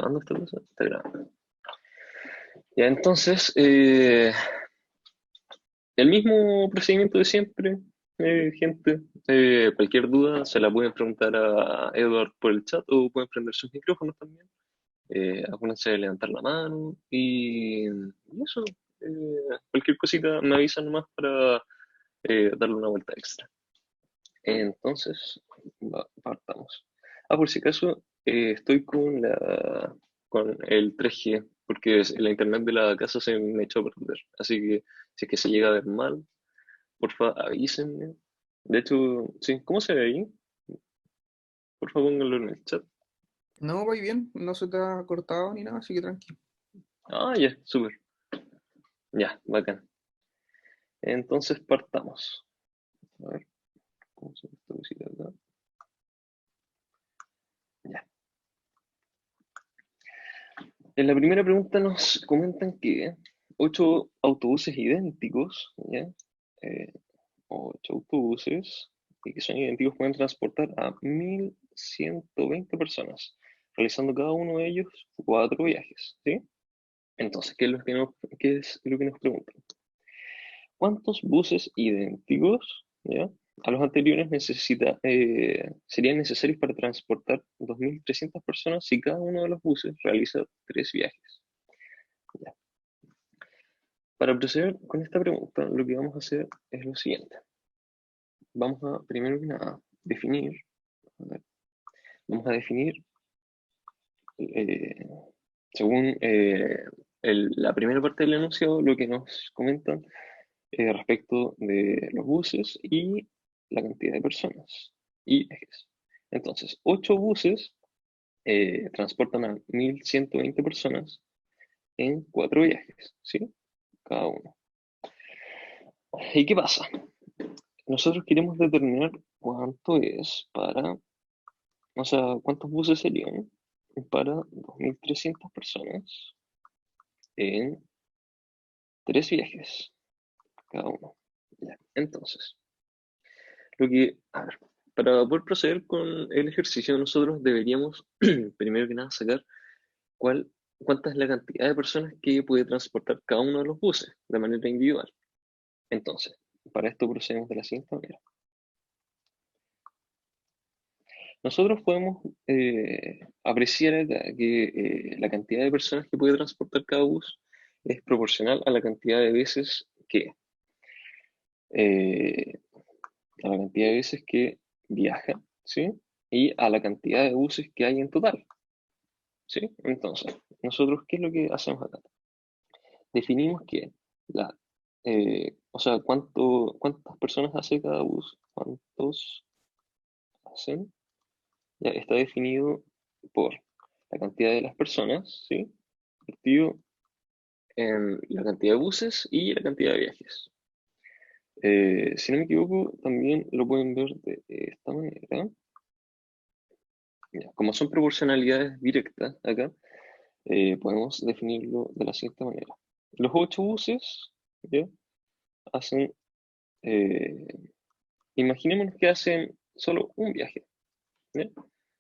grabando esta cosa? Está grabando. Ya, entonces, el mismo procedimiento de siempre, gente. Cualquier duda se la pueden preguntar a Edward por el chat o pueden prender sus micrófonos también. Acuérdense de levantar la mano y eso. Cualquier cosita me avisan nomás para darle una vuelta extra. Entonces, partamos. Por si acaso, estoy con el 3G, porque la internet de la casa se me echó a perder. Así que, si es que se llega a ver mal, porfa, avísenme. De hecho, sí, ¿cómo se ve ahí? Porfa, pónganlo en el chat. No, voy bien, no se te ha cortado ni nada, así que tranquilo. Ya, súper. Ya, bacán. Entonces, partamos. A ver, ¿cómo se ve esta cosita acá? Ya. En la primera pregunta nos comentan que 8 autobuses idénticos, ¿ya? Eh, 8 autobuses y que son idénticos pueden transportar a 1.120 personas, realizando cada uno de ellos 4 viajes, ¿sí? Entonces, qué es lo que nos preguntan? ¿Cuántos buses idénticos, ya, a los anteriores serían necesarios para transportar 2.300 personas si cada uno de los buses realiza 3 viajes? Ya. Para proceder con esta pregunta, lo que vamos a hacer es lo siguiente. Vamos a, primero que nada, definir, a ver, vamos a definir, eh, según la primera parte del enunciado, lo que nos comentan respecto de los buses y la cantidad de personas y ejes. Entonces, 8 buses transportan a 1.120 personas en 4 viajes, ¿sí? Cada uno. ¿Y qué pasa? Nosotros queremos determinar cuánto es para, o sea, cuántos buses serían para 2.300 personas en 3 viajes, cada uno. Ya. Entonces, a ver, para poder proceder con el ejercicio, nosotros deberíamos, primero que nada, sacar cuál, cuánta es la cantidad de personas que puede transportar cada uno de los buses de manera individual. Entonces, para esto procedemos de la siguiente manera. Nosotros podemos apreciar acá que la cantidad de personas que puede transportar cada bus es proporcional a la cantidad de veces eh, a la cantidad de veces que viaja, ¿sí? Y a la cantidad de buses que hay en total, ¿sí? Entonces, nosotros, ¿qué es lo que hacemos acá? Definimos que o sea, cuántas personas hace cada bus, cuántos hacen, ya está definido por la cantidad de las personas, ¿sí? Partido en la cantidad de buses y la cantidad de viajes. Si no me equivoco, también lo pueden ver de esta manera. Ya, como son proporcionalidades directas acá, podemos definirlo de la siguiente manera. Los 8 buses, ¿ya? hacen, eh, imaginémonos que hacen solo un viaje, ¿ya?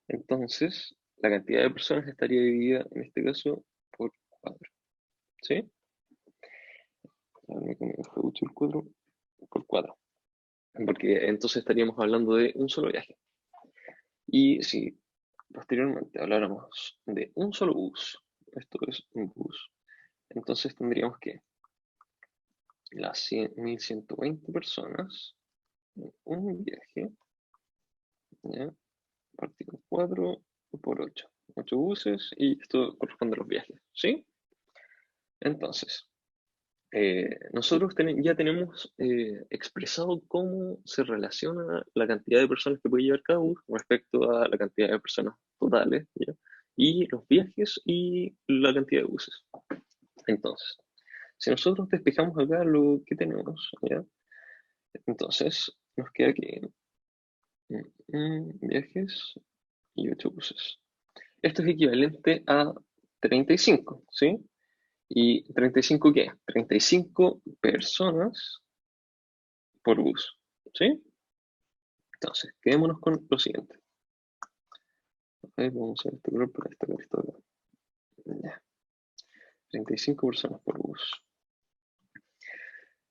Entonces, la cantidad de personas estaría dividida, en este caso, por 4, ¿sí? A ver, me fue mucho el 4 por 4, porque entonces estaríamos hablando de un solo viaje. Y si posteriormente habláramos de un solo bus, esto es un bus, entonces tendríamos que las 1.120 personas en un viaje, ¿ya? Partido 4 por 8. 8 buses y esto corresponde a los viajes, ¿sí? Entonces, nosotros ya tenemos expresado cómo se relaciona la cantidad de personas que puede llevar cada bus respecto a la cantidad de personas totales, ¿ya? Y los viajes y la cantidad de buses. Entonces, si nosotros despejamos acá lo que tenemos, ¿ya? Entonces, nos queda que viajes y 8 buses. Esto es equivalente a 35, ¿sí? ¿Y 35 qué? 35 personas por bus, ¿sí? Entonces, quedémonos con lo siguiente. A ver, vamos a ver este color para destacar esto acá. 35 personas por bus.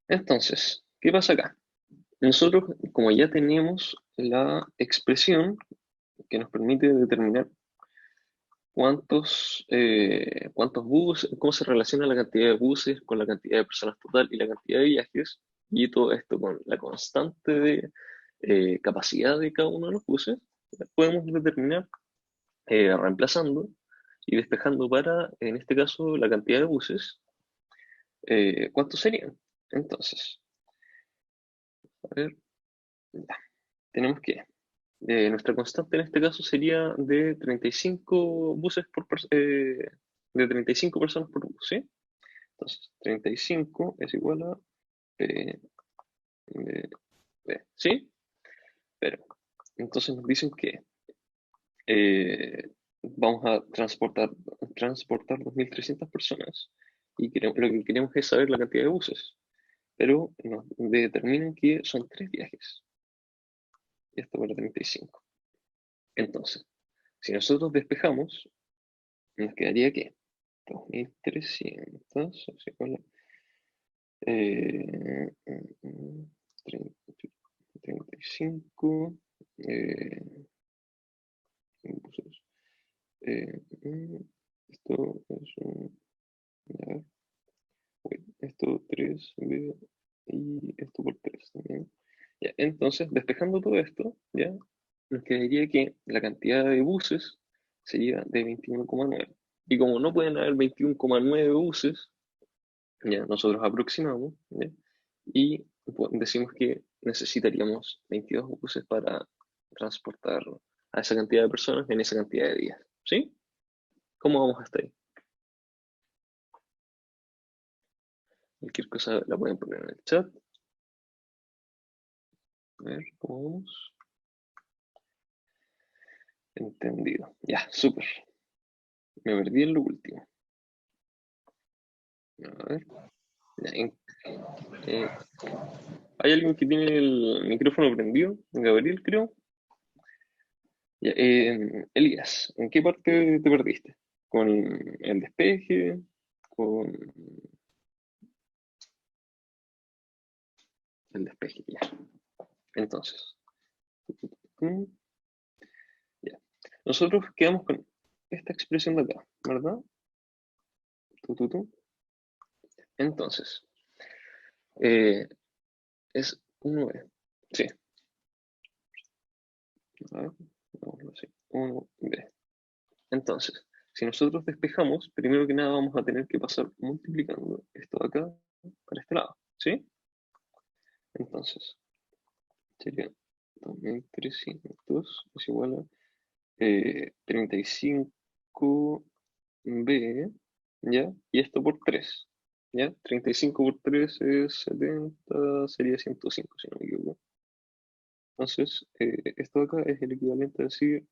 Entonces, ¿qué pasa acá? Nosotros, como ya teníamos la expresión que nos permite determinar cuántos buses, cómo se relaciona la cantidad de buses con la cantidad de personas total y la cantidad de viajes, y todo esto con la constante de capacidad de cada uno de los buses, podemos determinar reemplazando y despejando para, en este caso, la cantidad de buses, ¿cuántos serían? Entonces, a ver, ya, tenemos que nuestra constante en este caso sería de 35 buses de 35 personas por bus, ¿sí? Entonces, 35 es igual a P de B, ¿sí? Pero, entonces nos dicen que vamos a transportar 2.300 personas y lo que queremos es saber la cantidad de buses, pero nos determinan que son 3 viajes, y esto para 35. Entonces, si nosotros despejamos, nos quedaría que 2.300 es igual a eh, mm, mm, 35 eh, buses. Esto es un, a ver, esto 3B y esto por 3 también. Ya, entonces, despejando todo esto, ya, nos quedaría que la cantidad de buses sería de 21,9. Y como no pueden haber 21,9 buses, ya, nosotros aproximamos, ya, y decimos que necesitaríamos 22 buses para transportar a esa cantidad de personas en esa cantidad de días. ¿Sí? ¿Cómo vamos hasta ahí? Cualquier cosa la pueden poner en el chat. A ver, ¿cómo vamos? Entendido. Ya, súper. Me perdí en lo último. A ver. Ya, eh, ¿hay alguien que tiene el micrófono prendido? Gabriel, creo. Ya, Elías, ¿en qué parte te perdiste? ¿Con el despeje? ¿Con el despeje? Ya. Entonces, mm, ya. Nosotros quedamos con esta expresión de acá, ¿verdad? Tu, tu, tu. Entonces, eh, es 1B. Sí, a ver, vámonos así. 1B. Entonces, si nosotros despejamos, primero que nada vamos a tener que pasar multiplicando esto de acá para este lado, ¿sí? Entonces, sería 2.300 es igual a 35B, ¿ya? Y esto por 3, ¿ya? 35 por 3 es 70, sería 105, si no me equivoco. Entonces, esto de acá es el equivalente a decir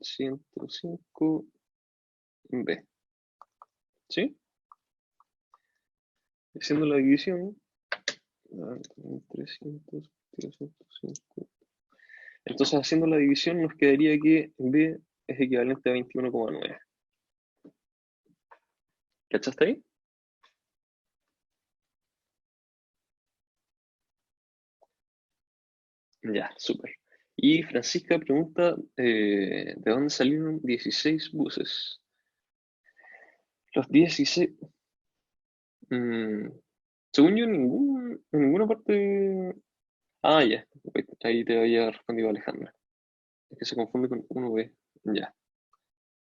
105B, ¿sí? Haciendo la división, 300, 305. Entonces, haciendo la división, nos quedaría que B es equivalente a 21,9. ¿Cachaste ahí? Ya, súper. Y Francisca pregunta, ¿de dónde salieron 16 buses? Los 16, mm, según yo, en ninguna parte. Ah, ya, ahí te había respondido Alejandra. Es que se confunde con 1B. Ya,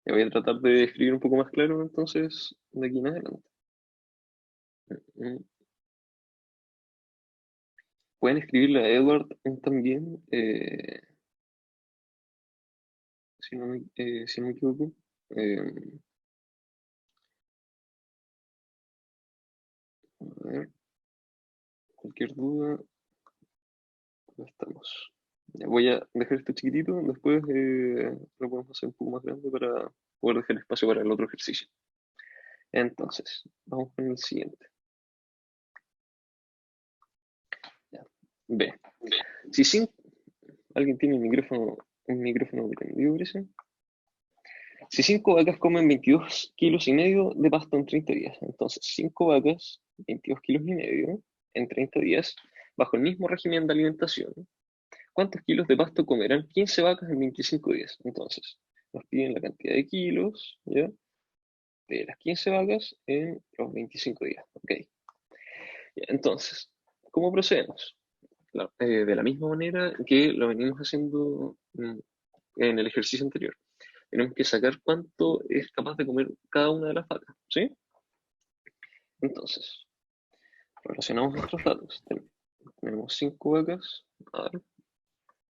ya voy a tratar de escribir un poco más claro entonces de aquí en adelante. Mm, Pueden escribirle a Edward también, si no me equivoco. Eh, a ver, cualquier duda, ya estamos. Ya voy a dejar esto chiquitito, después lo podemos hacer un poco más grande para poder dejar espacio para el otro ejercicio. Entonces, vamos con el siguiente. Ya. B. Si alguien tiene un micrófono prendido, parece. Si 5 vacas comen 22 kilos y medio de pasto en 30 días, entonces 5 vacas, 22 kilos y medio en 30 días, bajo el mismo régimen de alimentación, ¿cuántos kilos de pasto comerán 15 vacas en 25 días? Entonces, nos piden la cantidad de kilos, ¿ya? De las 15 vacas en los 25 días. Ok. Ya, entonces, ¿cómo procedemos? De la misma manera que lo venimos haciendo en el ejercicio anterior. Tenemos que sacar cuánto es capaz de comer cada una de las vacas, ¿sí? Entonces, relacionamos nuestros datos. Tenemos 5 vacas. A ver,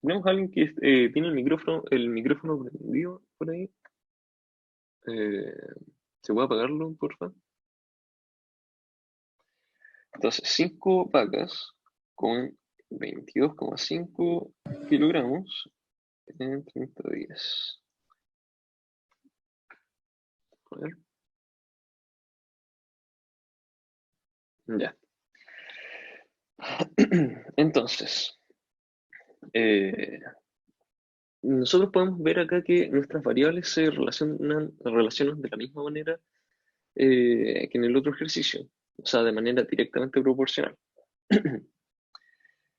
tenemos a alguien que tiene el micrófono prendido por ahí. Eh, ¿Se puede apagarlo, por favor? Entonces, 5 vacas con 22,5 kilogramos en 30 días. A ver, ya. Entonces, eh, nosotros podemos ver acá que nuestras variables se relacionan de la misma manera que en el otro ejercicio, o sea, de manera directamente proporcional.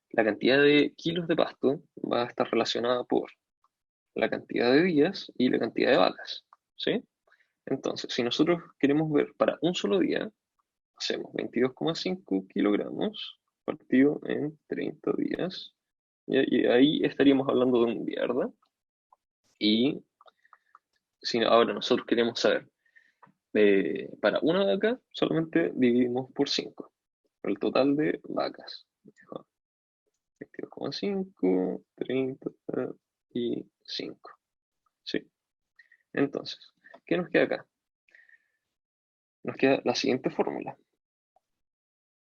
La cantidad de kilos de pasto va a estar relacionada por la cantidad de días y la cantidad de vacas, ¿sí? Entonces, si nosotros queremos ver para un solo día, hacemos 22,5 kilogramos partido en 30 días, y ahí estaríamos hablando de un día, ¿verdad? Y si ahora nosotros queremos saber, para una vaca, solamente dividimos por 5 el total de vacas. 22,5, 30 y 5. ¿Sí? Entonces, ¿qué nos queda acá? Nos queda la siguiente fórmula.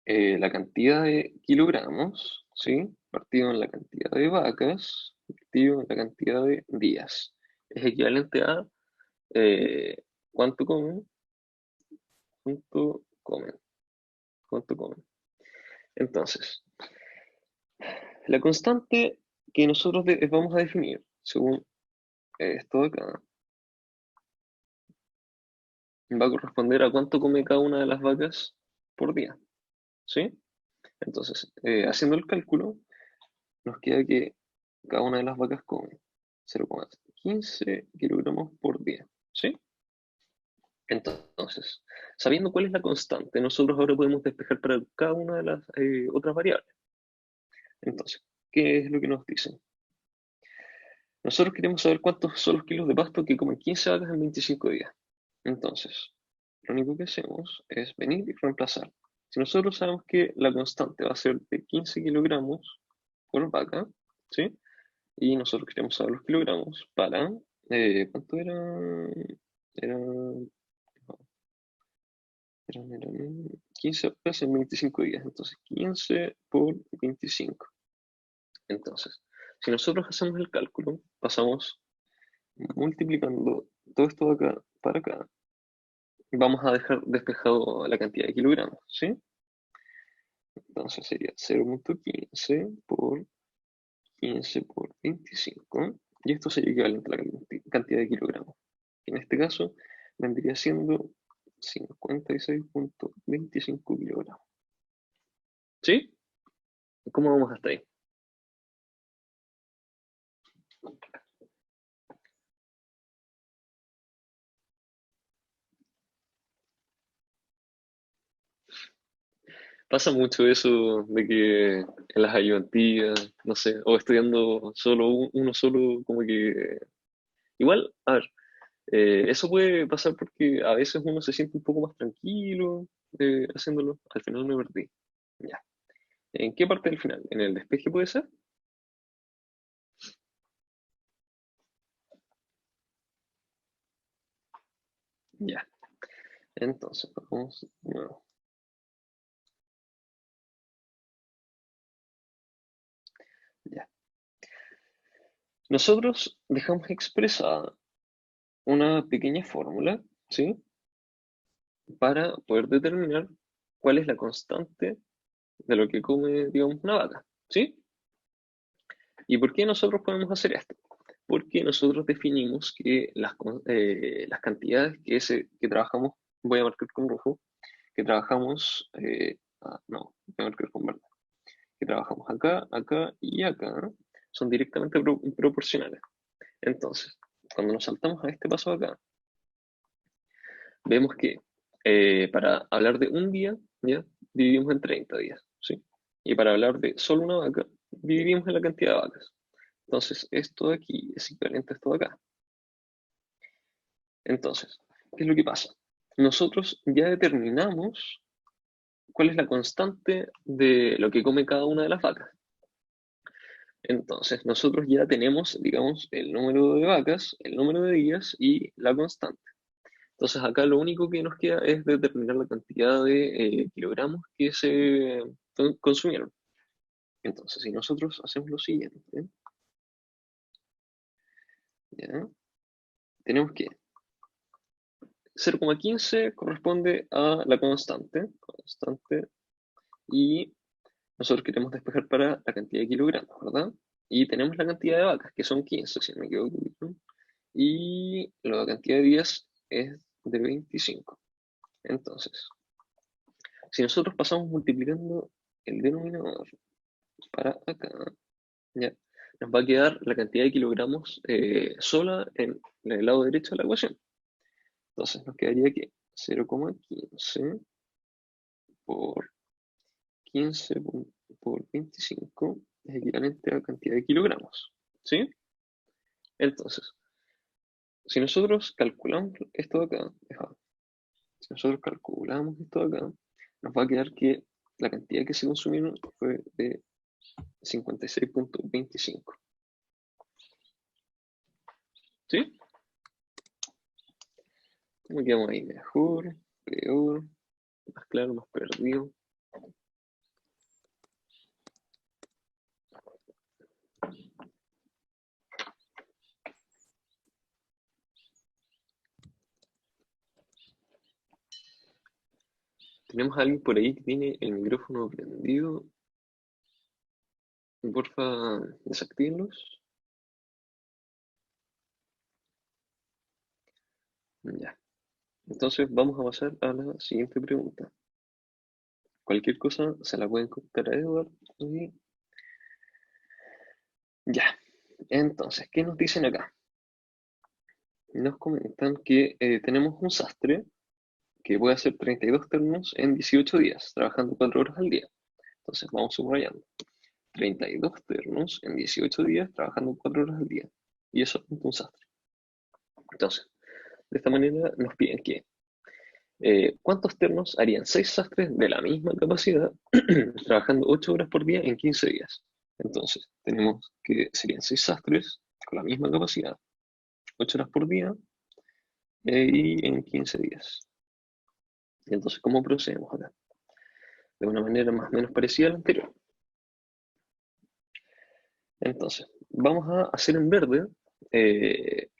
La cantidad de kilogramos, ¿sí? Partido en la cantidad de vacas, partido en la cantidad de días. Es equivalente a cuánto comen, cuánto comen, cuánto comen. Entonces, la constante que nosotros vamos a definir, según esto de acá, va a corresponder a cuánto come cada una de las vacas por día, ¿sí? Entonces, haciendo el cálculo, nos queda que cada una de las vacas come 0,15 kilogramos por día, ¿sí? Entonces, sabiendo cuál es la constante, nosotros ahora podemos despejar para cada una de las otras variables. Entonces, ¿qué es lo que nos dicen? Nosotros queremos saber cuántos son los kilos de pasto que comen 15 vacas en 25 días. Entonces, lo único que hacemos es venir y reemplazar. Si nosotros sabemos que la constante va a ser de 15 kilogramos por vaca, ¿sí? Y nosotros queremos saber los kilogramos para, ¿cuánto era? Eran, eran 15 vacas en 25 días, entonces 15 por 25. Entonces, si nosotros hacemos el cálculo, pasamos multiplicando todo esto de acá para acá, vamos a dejar despejado la cantidad de kilogramos, ¿sí? Entonces sería 0,15 por 15 por 25, y esto sería equivalente a la cantidad de kilogramos. En este caso, vendría siendo 56,25 kilogramos. ¿Sí? ¿Cómo vamos hasta ahí? Pasa mucho eso de que en las ayudantías, no sé, o estudiando solo uno solo, como que... Igual, a ver, eso puede pasar porque a veces uno se siente un poco más tranquilo haciéndolo. Al final me perdí. Ya. ¿En qué parte del final? ¿En el despeje puede ser? Ya. Entonces, vamos de nuevo. Ya. Nosotros dejamos expresada una pequeña fórmula, ¿sí? Para poder determinar cuál es la constante de lo que come, digamos, una vaca, ¿sí? ¿Y por qué nosotros podemos hacer esto? porque nosotros definimos que las cantidades que trabajamos, voy a marcar con rojo, que trabajamos, no, voy a marcar con verde, que trabajamos acá, acá y acá, son directamente proporcionales. Entonces, cuando nos saltamos a este paso acá, vemos que para hablar de un día, ¿ya? Dividimos en 30 días, ¿sí? Y para hablar de solo una vaca, dividimos en la cantidad de vacas. Entonces, esto de aquí es equivalente a esto de acá. Entonces, ¿qué es lo que pasa? Nosotros ya determinamos cuál es la constante de lo que come cada una de las vacas. Entonces, nosotros ya tenemos, digamos, el número de vacas, el número de días y la constante. Entonces, acá lo único que nos queda es determinar la cantidad de kilogramos que se consumieron. Entonces, si nosotros hacemos lo siguiente, ¿ya? Tenemos que 0,15 corresponde a la constante, y nosotros queremos despejar para la cantidad de kilogramos, ¿verdad? Y tenemos la cantidad de vacas, que son 15, si no me equivoco, ¿no? Y la cantidad de días es de 25. Entonces, si nosotros pasamos multiplicando el denominador para acá, ya, nos va a quedar la cantidad de kilogramos sola en el lado derecho de la ecuación. Entonces nos quedaría que 0,15 por 15 por 25 es equivalente a la cantidad de kilogramos, ¿sí? Entonces, si nosotros calculamos esto de acá, si nosotros calculamos esto de acá, nos va a quedar que la cantidad que se consumieron fue de 56,25. ¿Sí? ¿Cómo quedamos ahí? Mejor, peor, más claro, más perdido. Tenemos a alguien por ahí que tiene el micrófono prendido. Porfa, desactívenlos. Ya. Entonces vamos a pasar a la siguiente pregunta. Cualquier cosa se la pueden contar a Edward. Y ya. Entonces, ¿qué nos dicen acá? Nos comentan que tenemos un sastre que puede hacer 32 turnos en 18 días, trabajando 4 horas al día. Entonces vamos subrayando. 32 turnos en 18 días, trabajando 4 horas al día. Y eso es un sastre. Entonces, de esta manera nos piden que ¿cuántos turnos harían 6 sastres de la misma capacidad, trabajando 8 horas por día en 15 días? Entonces, tenemos que serían 6 sastres con la misma capacidad, 8 horas por día y en 15 días. Y entonces, ¿cómo procedemos acá? De una manera más o menos parecida a la anterior. Entonces, vamos a hacer en verde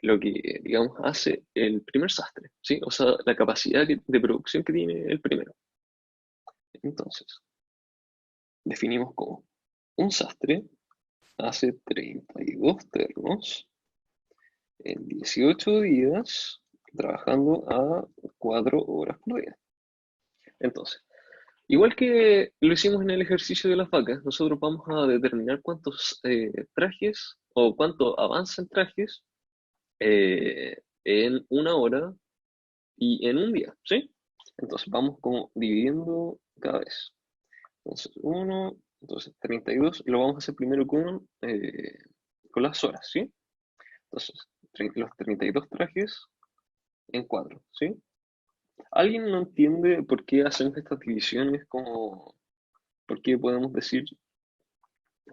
lo que, digamos, hace el primer sastre, ¿sí? O sea, la capacidad de producción que tiene el primero. Entonces, definimos como un sastre hace 32 ternos en 18 días, trabajando a 4 horas por día. Entonces, igual que lo hicimos en el ejercicio de las vacas, nosotros vamos a determinar cuántos trajes o cuánto avanza en trajes en una hora y en un día, ¿sí? Entonces vamos como dividiendo cada vez. Entonces, entonces 32, y lo vamos a hacer primero con las horas, ¿sí? Entonces, los 32 trajes en 4, ¿sí? ¿Alguien no entiende por qué hacemos estas divisiones? Como, ¿por qué podemos decir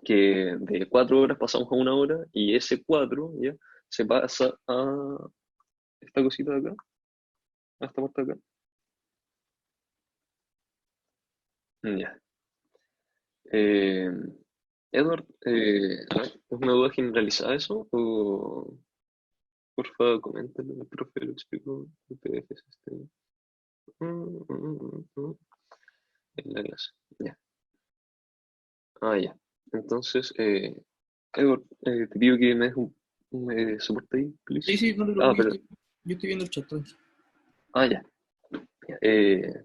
que de 4 horas pasamos a una hora y ese 4 ya se pasa a esta cosita de acá, a esta parte de acá? Ya. Eh, Edward, a ver, ¿es una duda generalizada eso? O porfa, coméntalo, el profe lo explicó, el PDF es este. En la clase. Ya. Ah, ya. Entonces, Edward, te pido que me des ¿Me soporta ahí, Sí, please? sí, no te Ah, preocupes, pero, yo estoy viendo el chat, tranqui. ya.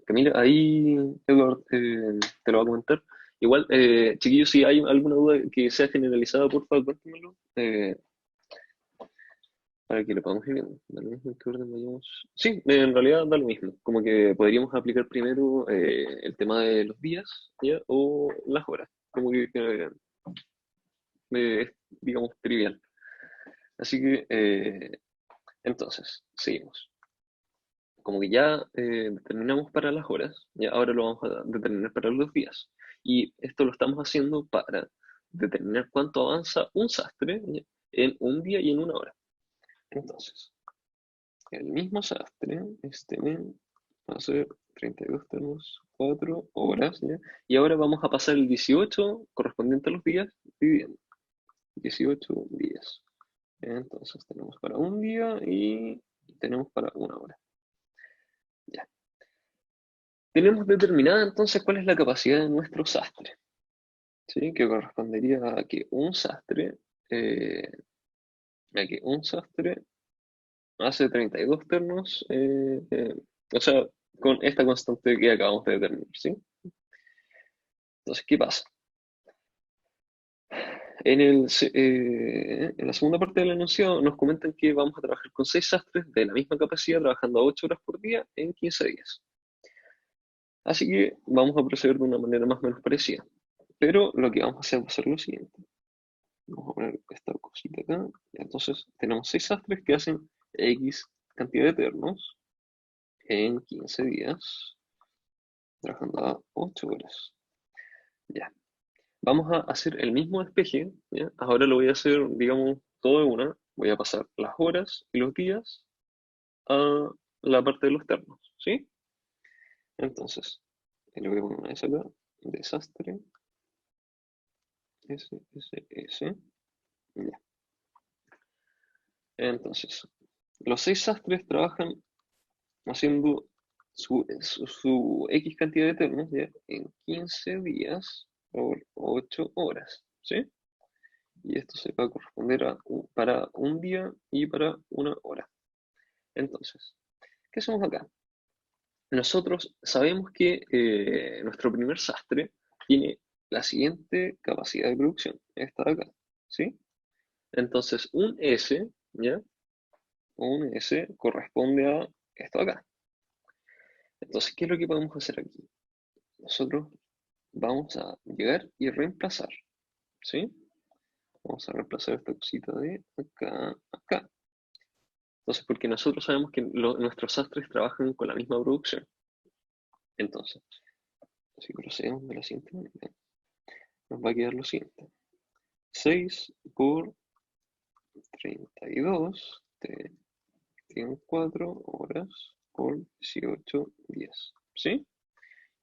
Camila, ahí Edward te lo va a comentar. Igual, chiquillos, si hay alguna duda que sea generalizada, por favor, cuéntenmelo, para que lo podamos ir viendo. Da lo mismo en qué orden vayamos. Sí, en realidad da lo mismo. Como que podríamos aplicar primero el tema de los días, ¿ya? O las horas. Como que es, digamos, trivial. Así que, entonces, seguimos. Como que ya determinamos para las horas, ya ahora lo vamos a determinar para los días. Y esto lo estamos haciendo para determinar cuánto avanza un sastre, ¿ya? En un día y en una hora. Entonces, el mismo sastre, este mes, va a ser 32 tenemos 4 horas, ¿ya? Y ahora vamos a pasar el 18 correspondiente a los días, dividiendo 18 días. Entonces tenemos para un día y tenemos para una hora. Ya. Tenemos determinada entonces cuál es la capacidad de nuestro sastre, ¿sí? Que correspondería eh, a que un sastre hace 32 ternos, o sea, con esta constante que acabamos de determinar, ¿sí? Entonces, ¿qué pasa? En la segunda parte del enunciado nos comentan que vamos a trabajar con 6 sastres de la misma capacidad, trabajando a 8 horas por día en 15 días. Así que vamos a proceder de una manera más o menos parecida. Pero lo que vamos a hacer va a ser lo siguiente. Vamos a poner esta cosita acá. Entonces tenemos 6 sastres que hacen X cantidad de ternos en 15 días, trabajando a 8 horas. Ya. Vamos a hacer el mismo despeje, ¿ya? Ahora lo voy a hacer, digamos, todo de una. Voy a pasar las horas y los días a la parte de los ternos, ¿sí? Entonces, le voy a poner una S acá, desastre, S, S, S, ya. Entonces, los 6 sastres trabajan haciendo su X cantidad de ternos, ¿ya? En 15 días por 8 horas, ¿sí? Y esto se va a corresponder para un día y para una hora. Entonces, ¿qué hacemos acá? Nosotros sabemos que nuestro primer sastre tiene la siguiente capacidad de producción, esta de acá, ¿sí? Entonces, un S, ¿ya? Un S corresponde a esto de acá. Entonces, ¿qué es lo que podemos hacer aquí? Nosotros vamos a llegar y reemplazar, ¿sí? Vamos a reemplazar esta cosita de acá, acá. Entonces, porque nosotros sabemos que nuestros sastres trabajan con la misma producción. Entonces, si procedemos de la siguiente manera, nos va a quedar lo siguiente. 6 por 32 tienen 4 horas por 18 días. ¿Sí?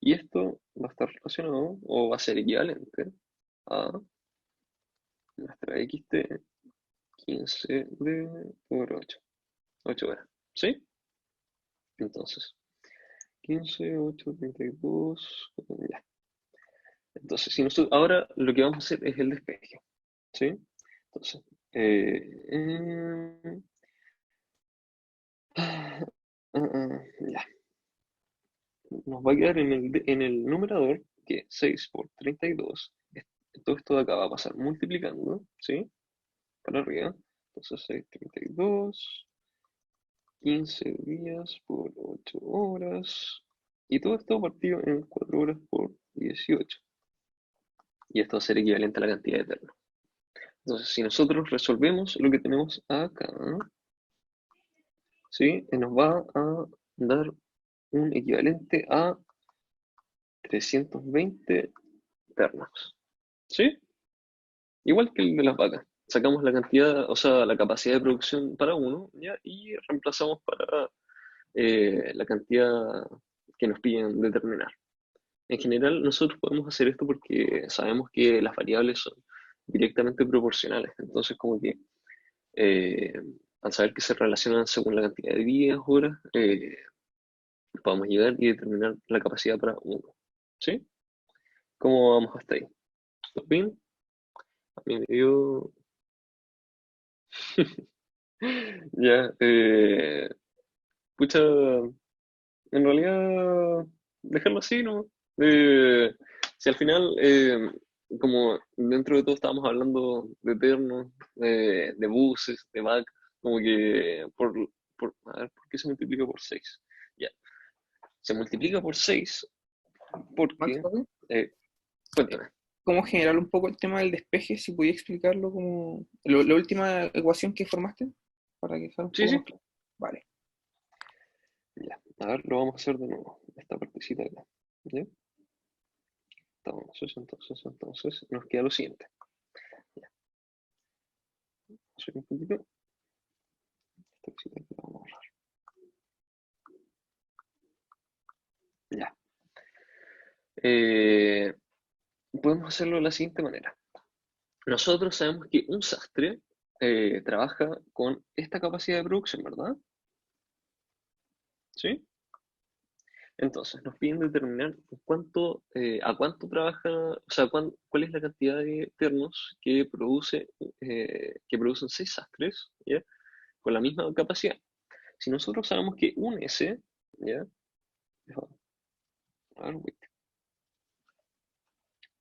Y esto va a estar relacionado o va a ser equivalente a nuestra XT 15D por 8 horas. ¿Sí? Entonces, 15, 8, 32, ya. Entonces, si nosotros, ahora lo que vamos a hacer es el despeje, ¿sí? Entonces, eh, eh, ya, nos va a quedar en el numerador que 6 por 32, todo esto de acá va a pasar multiplicando, ¿sí? Para arriba. Entonces, 6, 32, 15 días por 8 horas, y todo esto partido en 4 horas por 18. Y esto va a ser equivalente a la cantidad de ternos. Entonces, si nosotros resolvemos lo que tenemos acá, ¿sí? Nos va a dar un equivalente a 320 ternas, ¿sí? Igual que el de las vacas. Sacamos la cantidad, o sea, la capacidad de producción para uno, ¿ya? Y reemplazamos para la cantidad que nos piden determinar. En general, nosotros podemos hacer esto porque sabemos que las variables son directamente proporcionales. Entonces, como que eh, al saber que se relacionan según la cantidad de días, horas, podemos llegar y determinar la capacidad para uno. ¿Sí? ¿Cómo vamos hasta ahí? ¿Todo bien? A mí me dio Ya, pucha, en realidad, dejarlo así, ¿no? Eh, si al final, como dentro de todo estábamos hablando de ternos, de buses, de vacas, como que a ver, ¿por qué se multiplica por 6? Ya, se multiplica por 6 Max, porque, ¿sabes? eh, cuéntame. ¿Cómo generar un poco el tema del despeje? Si podía explicarlo como la última ecuación que formaste, para que sea un Sí, poco más sí, claro. Vale. ya, a ver, lo vamos a hacer de nuevo, esta partecita acá, ¿ya? Entonces nos queda lo siguiente. Ya, soy un poquito, esta cosita que la vamos a borrar. Ya. Eh, Podemos hacerlo de la siguiente manera. Nosotros sabemos que un sastre trabaja con esta capacidad de producción, ¿verdad? ¿Sí? Entonces, nos piden determinar a cuánto trabaja, o sea, cuál es la cantidad de ternos que producen 6 sastres, ¿ya? Con la misma capacidad. Si nosotros sabemos que un S, ¿ya? A ver, wait,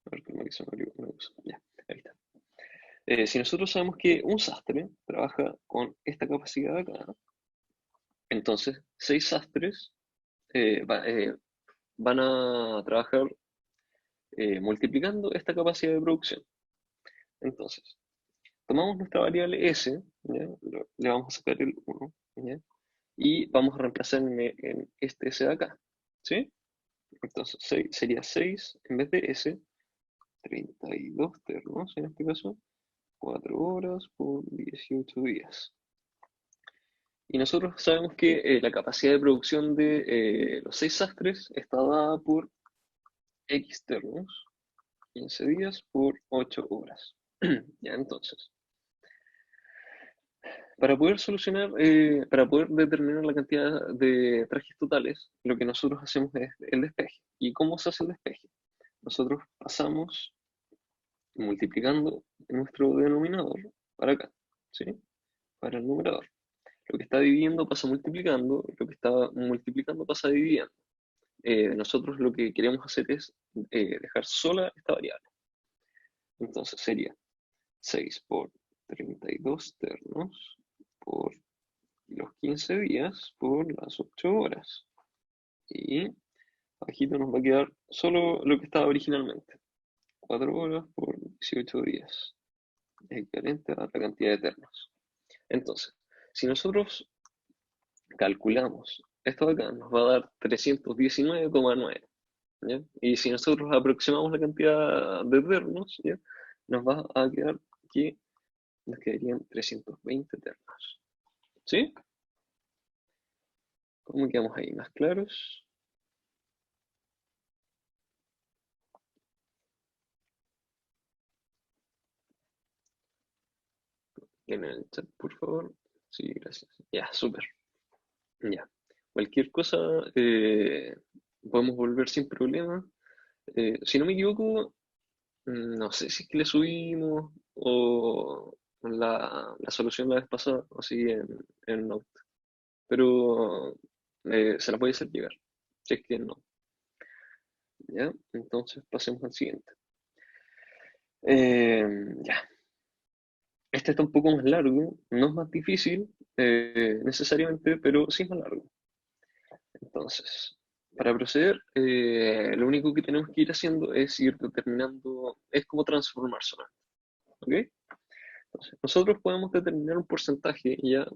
a ver, calma que se me abrió una cosa. Ya, ahí está. Si nosotros sabemos que un sastre trabaja con esta capacidad de acá, entonces 6 sastres van a trabajar multiplicando esta capacidad de producción. Entonces, tomamos nuestra variable S, ¿ya? Le vamos a sacar el 1, ¿ya? Y vamos a reemplazar en este S de acá, ¿sí? Entonces sería 6 en vez de S, 32 ternos en este caso, 4 horas por 18 días. Y nosotros sabemos que la capacidad de producción de los 6 sastres está dada por X ternos, 15 días por 8 horas. Ya, entonces, para poder determinar la cantidad de trajes totales, lo que nosotros hacemos es el despeje. ¿Y cómo se hace el despeje? Nosotros pasamos multiplicando nuestro denominador para acá, ¿sí? Para el numerador. Lo que está dividiendo pasa multiplicando, lo que está multiplicando pasa dividiendo. Nosotros lo que queremos hacer es dejar sola esta variable. Entonces sería 6 por 32 ternos por los 15 días por las 8 horas. Y abajito nos va a quedar solo lo que estaba originalmente. 4 horas por 18 días. Es equivalente a la cantidad de ternos. Entonces, si nosotros calculamos esto de acá, nos va a dar 319,9. ¿Ya? Y si nosotros aproximamos la cantidad de ternos, ¿ya? Nos va a quedar que nos quedarían 320 ternos. ¿Sí? ¿Cómo quedamos ahí? ¿Más claros? En el chat, por favor. Sí, gracias. Ya, súper. Ya. Cualquier cosa podemos volver sin problema. Si no me equivoco, no sé si es que le subimos o la solución la vez pasada, así en Note. Pero se la puede hacer llegar. Si es que no. ¿Ya? Entonces pasemos al siguiente. Eh, ya. Este está un poco más largo, no es más difícil necesariamente, pero sí es más largo. Entonces, para proceder, lo único que tenemos que ir haciendo es ir determinando, es como transformar solamente, ¿ok? Entonces, nosotros podemos determinar un porcentaje ya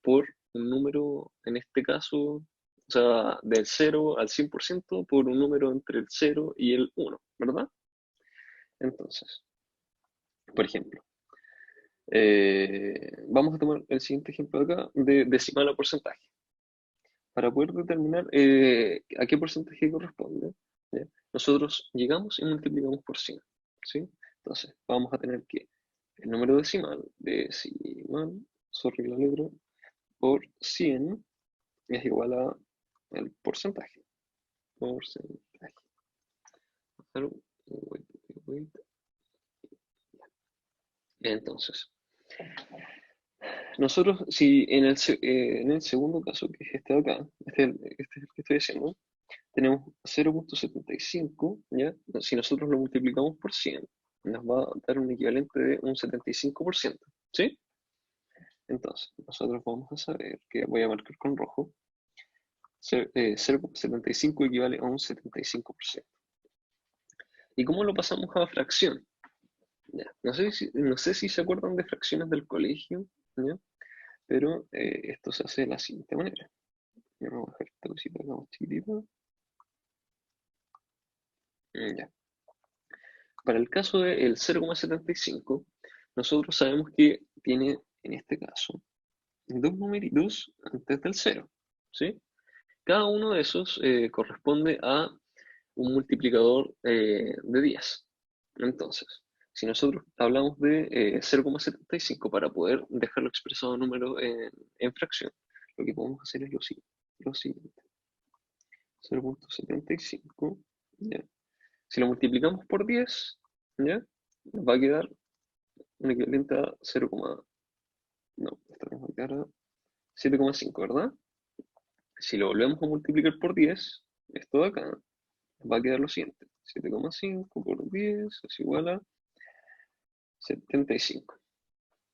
por un número, en este caso, o sea, del 0 al 100% por un número entre el 0 y el 1, ¿verdad? Entonces, por ejemplo, vamos a tomar el siguiente ejemplo de acá de decimal a porcentaje. Para poder determinar a qué porcentaje corresponde, ¿ya? Nosotros llegamos y multiplicamos por 100, ¿sí? Entonces, vamos a tener que el número decimal, sorry la letra, por 100 es igual a el porcentaje. Porcentaje. Claro, wait. Entonces, Nosotros, si en el segundo caso, que es este de acá, este es el que estoy haciendo, tenemos 0,75, ¿ya? Si nosotros lo multiplicamos por 100, nos va a dar un equivalente de un 75%, ¿sí? Entonces, nosotros vamos a saber que voy a marcar con rojo, 0,75 equivale a un 75%. ¿Y cómo lo pasamos a fracción? Ya, no sé si se acuerdan de fracciones del colegio, ¿ya? Pero esto se hace de la siguiente manera. Vamos a dejar esta cosita acá más chiquitita. Ya. Para el caso del 0,75, nosotros sabemos que tiene, en este caso, dos numeritos antes del 0, ¿sí? Cada uno de esos corresponde a un multiplicador de 10. Entonces, si nosotros hablamos de 0,75 para poder dejarlo expresado en número en fracción, lo que podemos hacer es lo siguiente. 0,75, ¿ya? Si lo multiplicamos por 10, ¿ya? Nos va a quedar un equivalente a 0, no, esto nos va a quedar a 7,5, ¿verdad? Si lo volvemos a multiplicar por 10, esto de acá, nos va a quedar lo siguiente. 7,5 por 10 es igual a 75.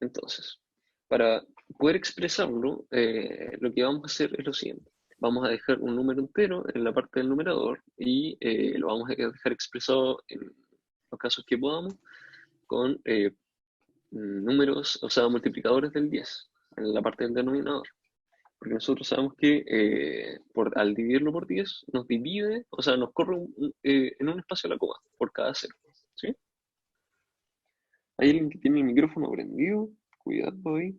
Entonces, para poder expresarlo, lo que vamos a hacer es lo siguiente. Vamos a dejar un número entero en la parte del numerador y lo vamos a dejar expresado en los casos que podamos con números, o sea, multiplicadores del 10 en la parte del denominador. Porque nosotros sabemos que al dividirlo por 10 nos divide, o sea, nos corre en un espacio la coma por cada cero. ¿Sí? Hay alguien que tiene el micrófono prendido, cuidado ahí.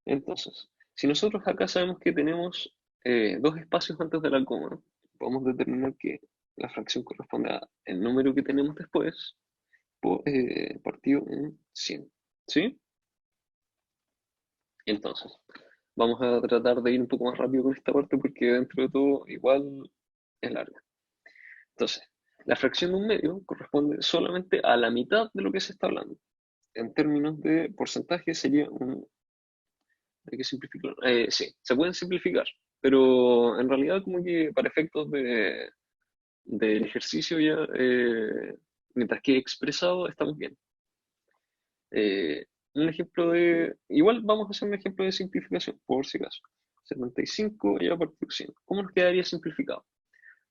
Entonces, si nosotros acá sabemos que tenemos dos espacios antes de la coma, podemos determinar que la fracción corresponde al número que tenemos después partido en 100. ¿Sí? Entonces, vamos a tratar de ir un poco más rápido con esta parte porque dentro de todo igual es larga. Entonces, la fracción de un medio corresponde solamente a la mitad de lo que se está hablando. En términos de porcentaje sería un... Hay que simplificarlo. Sí, se pueden simplificar, pero en realidad como que para efectos del ejercicio ya, mientras quede expresado, estamos bien. Un ejemplo de... Igual vamos a hacer un ejemplo de simplificación, por si acaso. 75 ya partido 100. ¿Cómo nos quedaría simplificado?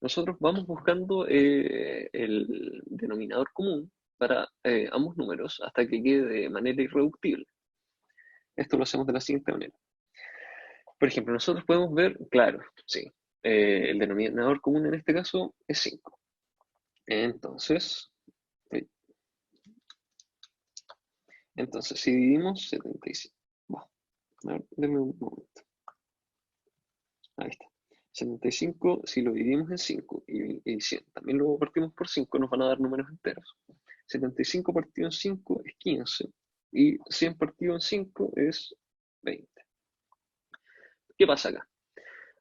Nosotros vamos buscando el denominador común para ambos números hasta que quede de manera irreductible. Esto lo hacemos de la siguiente manera. Por ejemplo, nosotros podemos ver, claro, sí, el denominador común en este caso es 5. Entonces, si dividimos 75, bueno, a ver, denme un momento. Ahí está. 75, si lo dividimos en 5 y 100, también lo partimos por 5, nos van a dar números enteros. 75 partido en 5 es 15 y 100 partido en 5 es 20. ¿Qué pasa acá?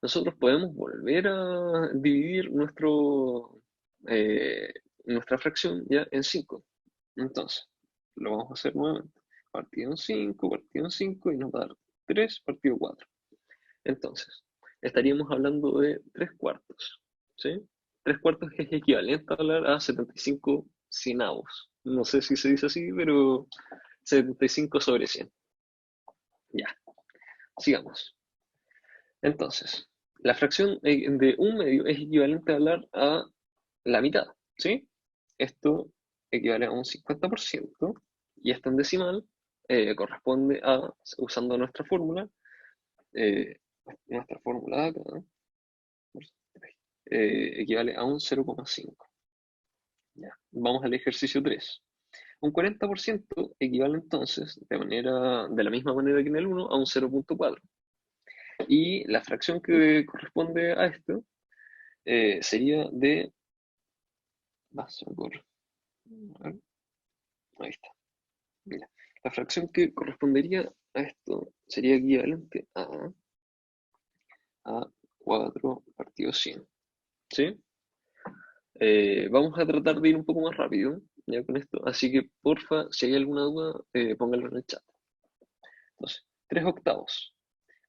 Nosotros podemos volver a dividir nuestra fracción ya en 5. Entonces, lo vamos a hacer nuevamente. Partido en 5 y nos va a dar 3 partido 4. Entonces, estaríamos hablando de 3 cuartos. ¿Sí? 3 cuartos es equivalente a hablar a 75 cienavos. No sé si se dice así, pero 75 sobre 100. Ya, sigamos. Entonces, la fracción de un medio es equivalente a hablar a la mitad, ¿sí? Esto equivale a un 50% y esto en decimal corresponde a, usando nuestra fórmula de acá, equivale a un 0,5. Ya. Vamos al ejercicio 3. Un 40% equivale entonces, de la misma manera que en el 1, a un 0,4. Y la fracción que corresponde a esto sería de... A ver, ahí está. Mira, la fracción que correspondería a esto sería equivalente a 4 partido 100. ¿Sí? Vamos a tratar de ir un poco más rápido ya con esto, así que porfa, si hay alguna duda, pónganlo en el chat. Entonces, 3/8.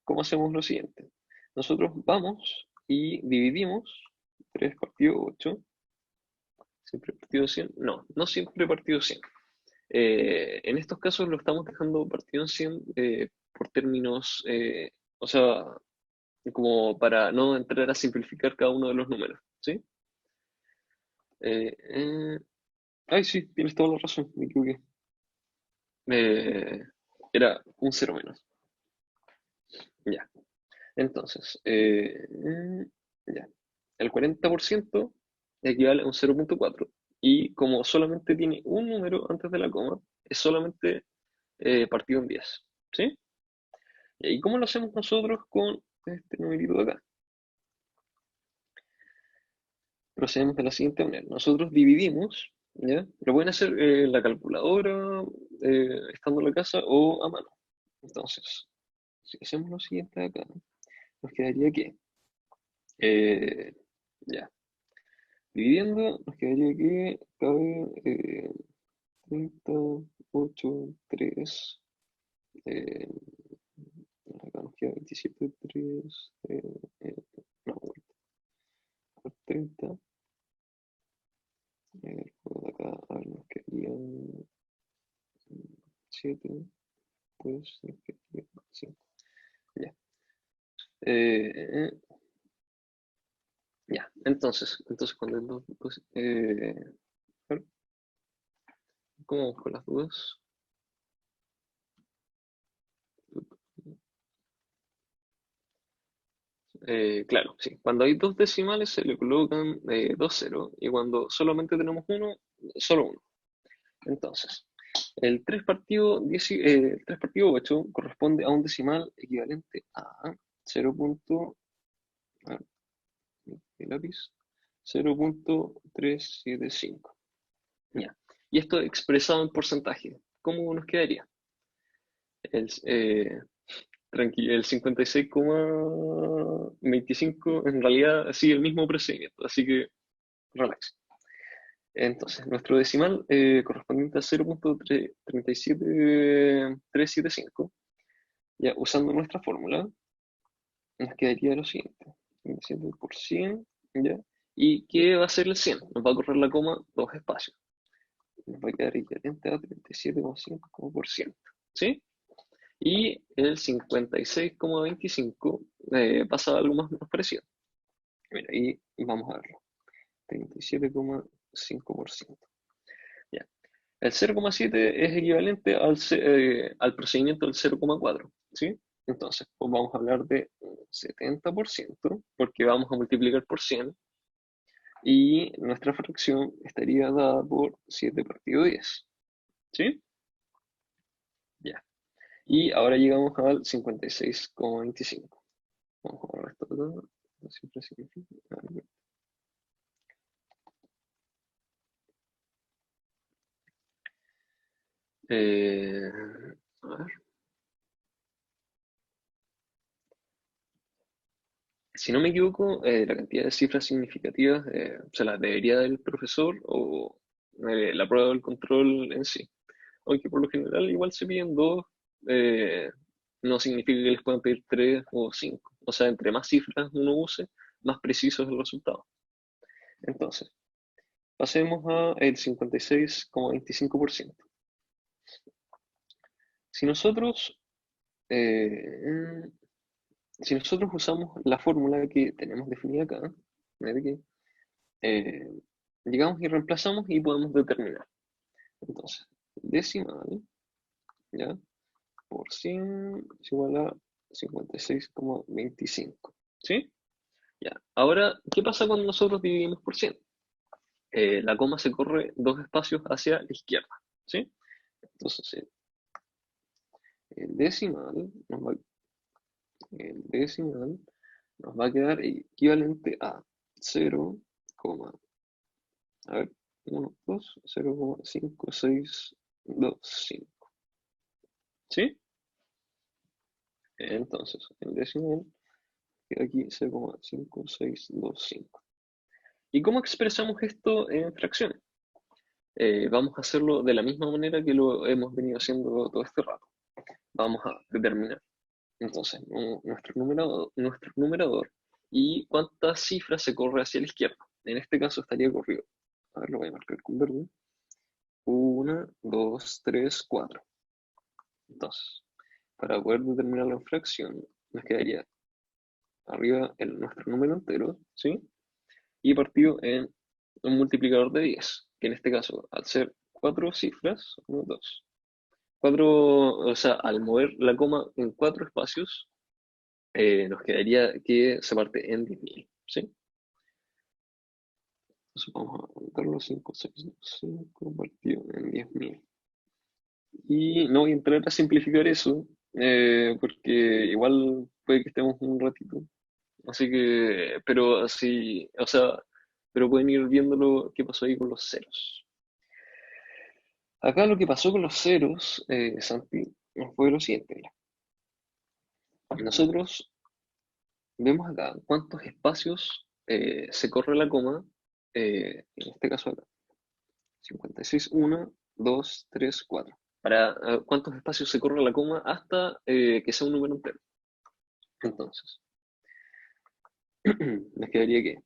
¿Cómo hacemos lo siguiente? Nosotros vamos y dividimos 3 partido 8. ¿Siempre partido 100? No, no siempre partido 100. En estos casos lo estamos dejando partido en 100 por términos, o sea, como para no entrar a simplificar cada uno de los números, ¿sí? Eh, eh, Ay, sí, tienes toda la razón, me equivoqué. Eh, Era un cero menos. Ya. Entonces, ya. El 40% equivale a un 0,4. Y como solamente tiene un número antes de la coma, es solamente partido en 10. ¿Sí? ¿Y cómo lo hacemos nosotros con este numerito de acá? Procedemos de la siguiente manera. Nosotros dividimos, ¿ya? Lo pueden hacer en la calculadora, estando en la casa o a mano. Entonces, si hacemos lo siguiente acá, nos quedaría que, ya, dividiendo, nos quedaría que cabe 38, 3, eh, acá nos queda 27, 3, no, por 30, luego de acá, a ver, nos quedarían 7, pues nos quedaría 5, ya. Eh, ya, entonces cuando el 2, a ver, ¿cómo vamos con las dudas? Claro, sí. Cuando hay dos decimales se le colocan dos ceros y cuando solamente tenemos uno, solo uno. Entonces, el 3 partido, 10, el 3 partido 8 corresponde a un decimal equivalente a 0. A ver, el lápiz, 0,375. Ya. Y esto expresado en porcentaje, ¿cómo nos quedaría? El, el 56,25 en realidad sigue el mismo procedimiento, así que relax. Entonces, nuestro decimal correspondiente a 0,37375, ya usando nuestra fórmula, nos quedaría lo siguiente: 37 por 100, ¿ya? ¿Y qué va a ser el 100? Nos va a correr la coma dos espacios. Nos va a quedar equivalente a 37,5 por ciento, ¿sí? Y el 56,25 pasa a algo más o menos parecido. Mira, y vamos a verlo. 37,5%. Ya. El 0,7 es equivalente al procedimiento del 0,4, ¿sí? Entonces, pues vamos a hablar de 70%, porque vamos a multiplicar por 100, y nuestra fracción estaría dada por 7 partido 10, ¿sí? Ya. Y ahora llegamos al 56,25. Vamos a ver esto acá. Siempre significa. Eh, a ver. Si no me equivoco, la cantidad de cifras significativas se las debería dar el profesor o la prueba del control en sí. Aunque por lo general igual se piden dos, eh, no significa que les puedan pedir tres o cinco. O sea, entre más cifras uno use, más preciso es el resultado. Entonces, pasemos a el 56,25%. Si nosotros, eh, si nosotros usamos la fórmula que tenemos definida acá, ¿vale? Que, eh, llegamos y reemplazamos y podemos determinar. Entonces, decimal, ¿ya? Por 100 es igual a 56,25. ¿Sí? Ya. Ahora, ¿qué pasa cuando nosotros dividimos por 100? La coma se corre dos espacios hacia la izquierda. ¿Sí? Entonces, el decimal nos va, el decimal nos va a quedar equivalente a 0, a ver, 1, 2, 0,5625. ¿Sí? Entonces, el decimal queda aquí 0,5625. ¿Y cómo expresamos esto en fracciones? Vamos a hacerlo de la misma manera que lo hemos venido haciendo todo este rato. Vamos a determinar Entonces, nuestro numerador y cuántas cifras se corre hacia la izquierda. En este caso estaría corrido. A ver, lo voy a marcar con verde. 1, 2, 3, 4. Entonces, para poder determinar la fracción, nos quedaría arriba nuestro número entero, ¿sí? Y partido en un multiplicador de 10, que en este caso, al ser 4 cifras, 1, 2, 4, o sea, al mover la coma en 4 espacios, nos quedaría que se parte en 10.000, ¿sí? Entonces vamos a contarlo: 5, 6, 2, 5 partido en 10.000. Y no voy a entrar a simplificar eso, porque igual puede que estemos un ratito. Así que, pero así, o sea, pero pueden ir viendo qué pasó ahí con los ceros. Acá lo que pasó con los ceros, Santi, fue lo siguiente. Mira. Nosotros vemos acá cuántos espacios se corre la coma, en este caso acá. 56, 1, 2, 3, 4. Para cuántos espacios se corre la coma hasta que sea un número entero. Entonces, nos quedaría que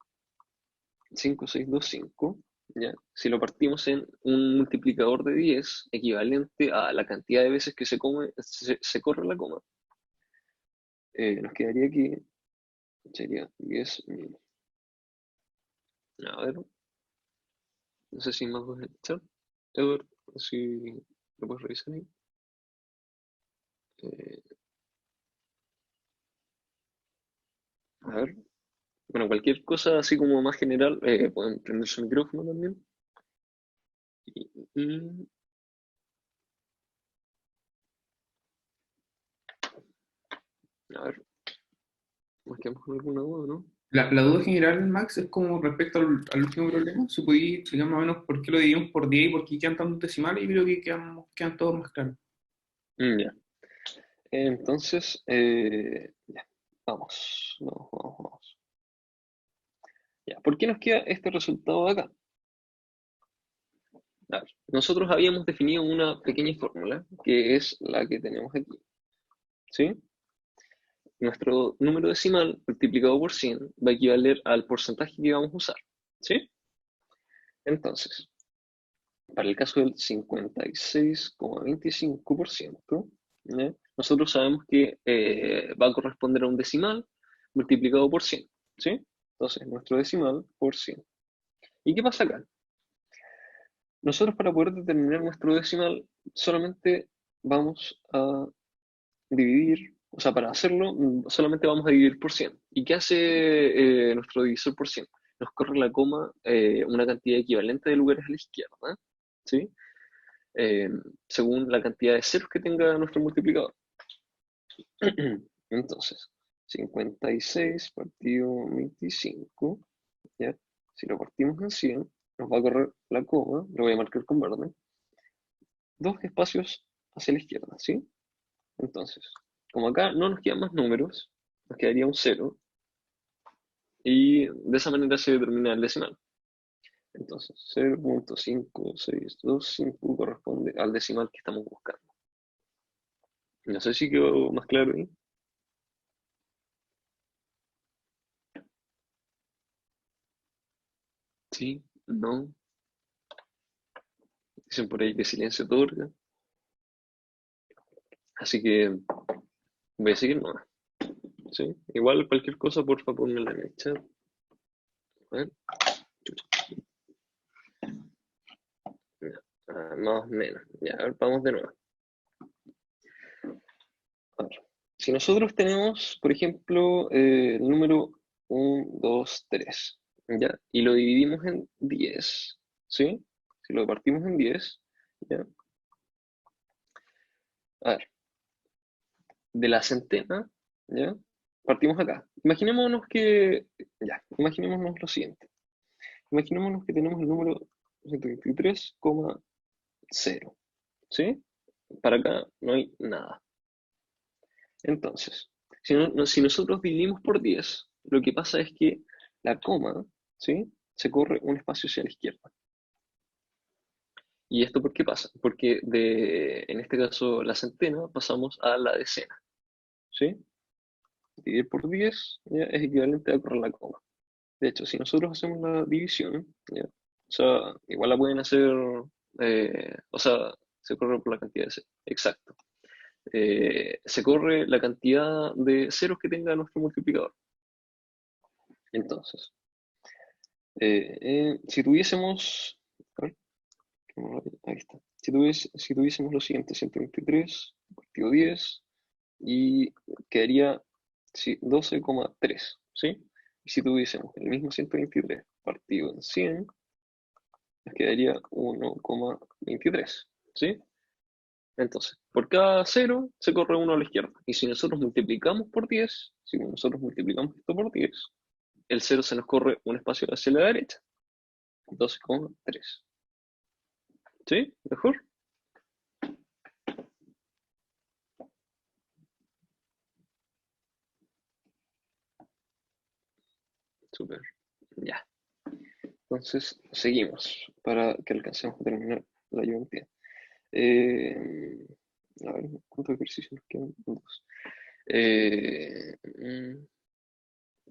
5, 6, 2, 5. ¿Ya? Si lo partimos en un multiplicador de 10, equivalente a la cantidad de veces que se corre la coma, nos quedaría aquí, sería 10.000. A ver, no sé si más dos en el chat. Edward, si lo puedes revisar ahí. Eh, a ver, bueno, cualquier cosa así como más general, pueden prender su micrófono también. Y, a ver, nos quedamos con alguna duda, ¿no? La duda general, Max, es como respecto al último problema. Si podéis explicar más o menos por qué lo dividimos por 10 y por qué quedan tantos decimales, y creo que quedan todos más claros. Ya. Entonces, ya, vamos. Ya, ¿por qué nos queda este resultado de acá? A ver, nosotros habíamos definido una pequeña fórmula, que es la que tenemos aquí, ¿sí? Nuestro número decimal multiplicado por 100 va a equivaler al porcentaje que vamos a usar, ¿sí? Entonces, para el caso del 56,25%, ¿ya? Nosotros sabemos que va a corresponder a un decimal multiplicado por 100, ¿sí? Entonces, nuestro decimal por 100. ¿Y qué pasa acá? Nosotros, para poder determinar nuestro decimal, solamente vamos a dividir, o sea, para hacerlo, solamente vamos a dividir por 100. ¿Y qué hace nuestro divisor por 100? Nos corre la coma una cantidad equivalente de lugares a la izquierda, ¿sí? Eh, según la cantidad de ceros que tenga nuestro multiplicador. Entonces, 56 partido 25, ¿ya? Si lo partimos en 100, nos va a correr la coma, lo voy a marcar con verde, dos espacios hacia la izquierda, ¿sí? Entonces, como acá no nos quedan más números, nos quedaría un cero, y de esa manera se determina el decimal. Entonces, 0.5625 corresponde al decimal que estamos buscando. No sé si quedó más claro ahí. Sí, no. Dicen por ahí que silencio otorga. Así que voy a seguir nomás. ¿Sí? Igual cualquier cosa, por favor, ponla en el chat. A ver. Ya, más o menos. Ya, a ver, vamos de nuevo. A ver. Si nosotros tenemos, por ejemplo, el número 1, 2, 3, ¿ya? Y lo dividimos en 10, ¿sí? Si lo partimos en 10, ¿ya? A ver, de la centena, ¿ya? Partimos acá. Imaginémonos lo siguiente. Imaginémonos que tenemos el número 73,0, ¿sí? Para acá no hay nada. Entonces, si nosotros dividimos por 10, lo que pasa es que la coma, ¿sí? Se corre un espacio hacia la izquierda. ¿Y esto por qué pasa? Porque en este caso, la centena pasamos a la decena, ¿sí? Dividir por 10 ya, es equivalente a correr la coma. De hecho, si nosotros hacemos la división, ya, o sea, igual la pueden hacer, o sea, se corre por la cantidad de ceros. Exacto. Se corre la cantidad de ceros que tenga nuestro multiplicador. Entonces, si tuviésemos, a ver, ahí está. Si tuviésemos lo siguiente, 123 partido 10 y quedaría sí, 12,3, ¿sí? Y si tuviésemos el mismo 123 partido en 100, nos quedaría 1,23, ¿sí? Entonces, por cada cero se corre uno a la izquierda. Y si nosotros multiplicamos por 10, si nosotros multiplicamos esto por 10, el cero se nos corre un espacio hacia la derecha. 12,3. ¿Sí? ¿Mejor? Súper. Ya. Entonces, seguimos para que alcancemos a terminar la ayudantía. A ver, ¿cuántos ejercicios nos quedan? Dos.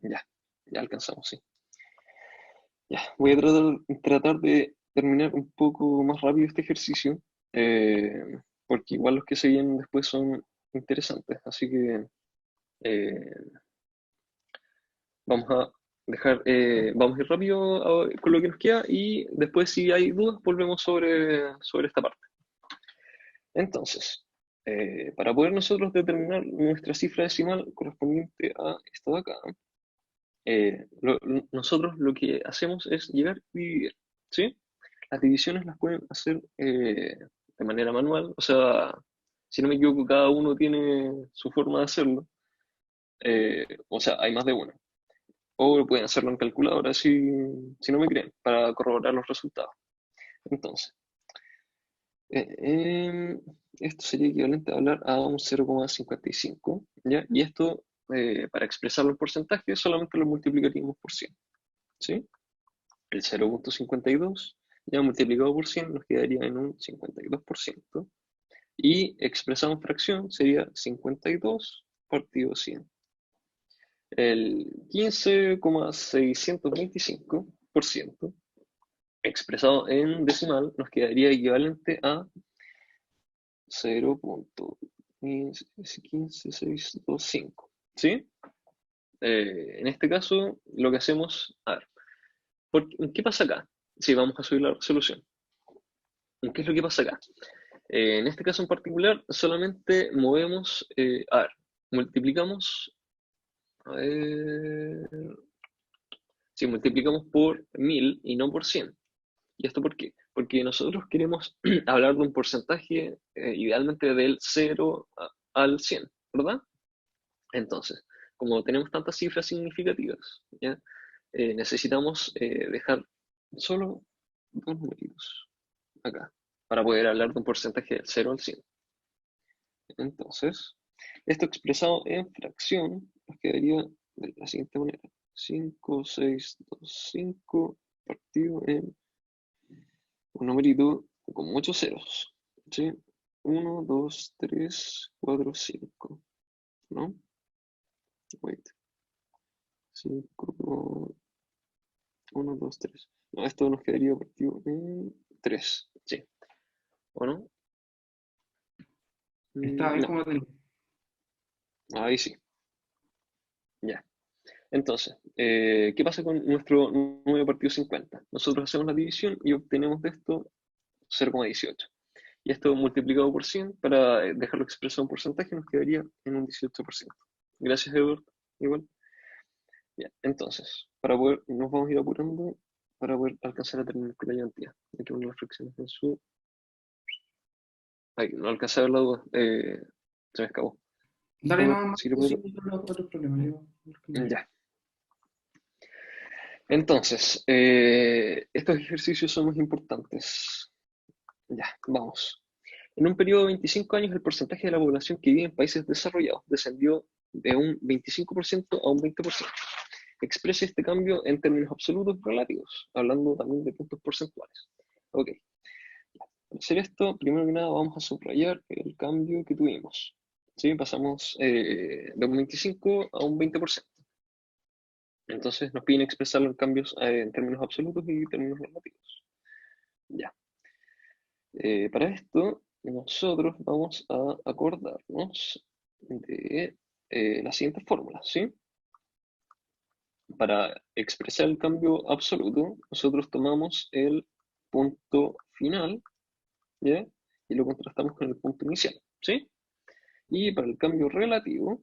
Ya, ya alcanzamos, sí. Ya, voy a tratar de terminar un poco más rápido este ejercicio, porque igual los que se vienen después son interesantes, así que eh, vamos a vamos a ir rápido con lo que nos queda y después si hay dudas volvemos sobre esta parte. Entonces, para poder nosotros determinar nuestra cifra decimal correspondiente a esto de acá, nosotros lo que hacemos es llegar y dividir, ¿sí? Las divisiones las pueden hacer de manera manual, o sea, si no me equivoco, cada uno tiene su forma de hacerlo, o sea, hay más de una. O pueden hacerlo en calculadora si no me creen, para corroborar los resultados. Entonces, eh, em, esto sería equivalente a hablar a un 0,55, ¿ya? Y esto, para expresarlo en porcentaje, solamente lo multiplicaríamos por 100, ¿sí? El 0,52 ya multiplicado por 100 nos quedaría en un 52%. Y expresado en fracción sería 52 partido 100. El 15,625% expresado en decimal nos quedaría equivalente a 0.15625. ¿Sí? En este caso, lo que hacemos, a ver, ¿qué pasa acá? Si vamos a subir la resolución. ¿Qué es lo que pasa acá? En este caso en particular, solamente movemos, a ver, multiplicamos, a ver, si multiplicamos por 1000 y no por 100. ¿Y esto por qué? Porque nosotros queremos hablar de un porcentaje idealmente del 0 al 100, ¿verdad? Entonces, como tenemos tantas cifras significativas, ¿ya? Necesitamos dejar solo dos numeritos acá para poder hablar de un porcentaje del 0 al 100. Entonces, esto expresado en fracción nos quedaría de la siguiente manera. 5,625 partido en un numerito con muchos ceros. ¿Sí? 1, 2, 3, 4, 5. ¿No? Wait. 5, 1, 2, 3. No, esto nos quedaría partido en 3. ¿Sí? ¿O no? Está bien No. como tenía. Ahí sí. Ya. Entonces, ¿qué pasa con nuestro nuevo partido 50? Nosotros hacemos la división y obtenemos de esto 0,18. Y esto multiplicado por 100 para dejarlo expresado en porcentaje nos quedaría en un 18%. Gracias, Edward. Igual. Ya, entonces, nos vamos a ir apurando para poder alcanzar a terminar con la ayudantía. Hay que poner las fracciones en su. Ay, no alcancé a ver la duda. Se me escapó. Por Dale favor, nomás si lo más puedo. sin los otros problemas. Ya. Entonces, estos ejercicios son muy importantes. Ya, vamos. En un periodo de 25 años, el porcentaje de la población que vive en países desarrollados descendió de un 25% a un 20%. Exprese este cambio en términos absolutos relativos, hablando también de puntos porcentuales. Ok, para hacer esto, primero que nada vamos a subrayar el cambio que tuvimos. ¿sí? Pasamos de un 25 a un 20%. Entonces nos piden expresar los cambios en términos absolutos y términos relativos. Ya. Para esto, nosotros vamos a acordarnos de las siguientes fórmulas, ¿sí? Para expresar el cambio absoluto, nosotros tomamos el punto final, ¿ya? Y lo contrastamos con el punto inicial, ¿sí? Y para el cambio relativo,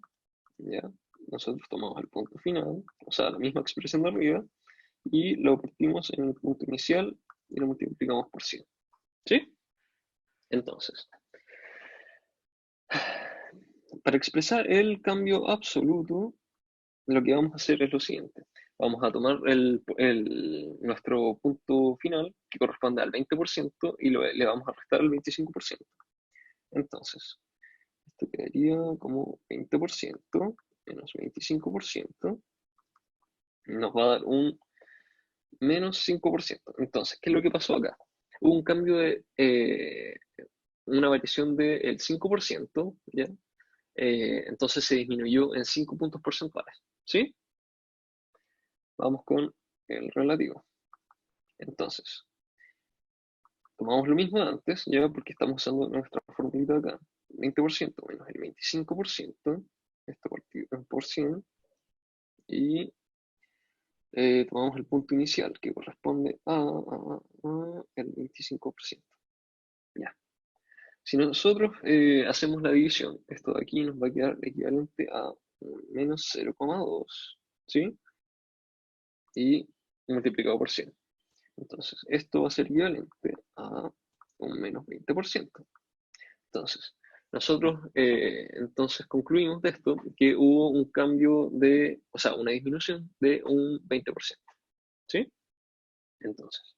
¿ya? Nosotros tomamos el punto final, o sea, la misma expresión de arriba, y lo partimos en el punto inicial y lo multiplicamos por 100, ¿sí? Entonces, para expresar el cambio absoluto, lo que vamos a hacer es lo siguiente. Vamos a tomar nuestro punto final, que corresponde al 20%, y le vamos a restar el 25%. Entonces, esto quedaría como 20% menos 25%, nos va a dar un menos 5%. Entonces, ¿qué es lo que pasó acá? Hubo un cambio de una variación del 5%, ¿ya? Entonces se disminuyó en 5 puntos porcentuales, ¿sí? Vamos con el relativo. Entonces, tomamos lo mismo de antes, ¿ya? Porque estamos usando nuestra formulita acá. 20% menos el 25%, esto partido por 100, y tomamos el punto inicial, que corresponde a el 25%. Ya. Si nosotros hacemos la división, esto de aquí nos va a quedar equivalente a un menos 0,2, ¿sí? Y multiplicado por 100. Entonces, esto va a ser equivalente a un menos 20%. Entonces, nosotros entonces concluimos de esto que hubo un cambio de, o sea, una disminución de un 20%. ¿Sí? Entonces,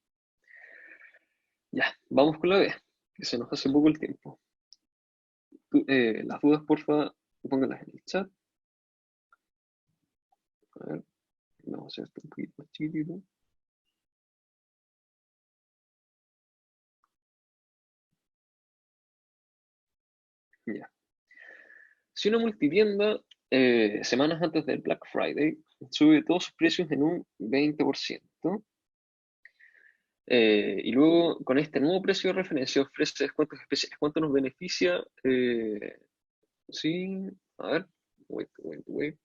ya, vamos con la B, que se nos hace poco el tiempo. Las dudas, porfa, pónganlas en el chat. A ver, vamos a hacer esto un poquito más chiquitito. Ya. Si una multitienda, semanas antes del Black Friday, sube todos sus precios en un 20%, y luego con este nuevo precio de referencia ofrece descuentos especiales, ¿cuánto nos beneficia? Sí, a ver, wait.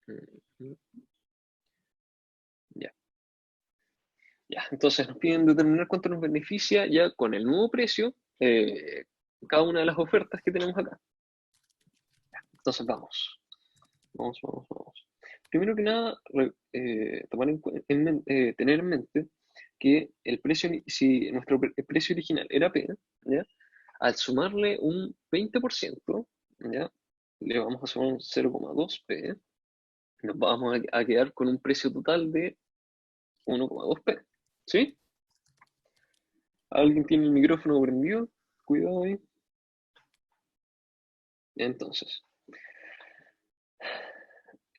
Mm, Ya, ya. Entonces nos piden determinar cuánto nos beneficia ya con el nuevo precio cada una de las ofertas que tenemos acá. Entonces vamos. Primero que nada, tomar tener en mente que el precio, si nuestro precio original era P, ¿ya? Al sumarle un 20%, ¿ya? Le vamos a sumar un 0,2P, nos vamos a quedar con un precio total de 1,2P, ¿sí? ¿Alguien tiene el micrófono prendido? Cuidado ahí. Entonces,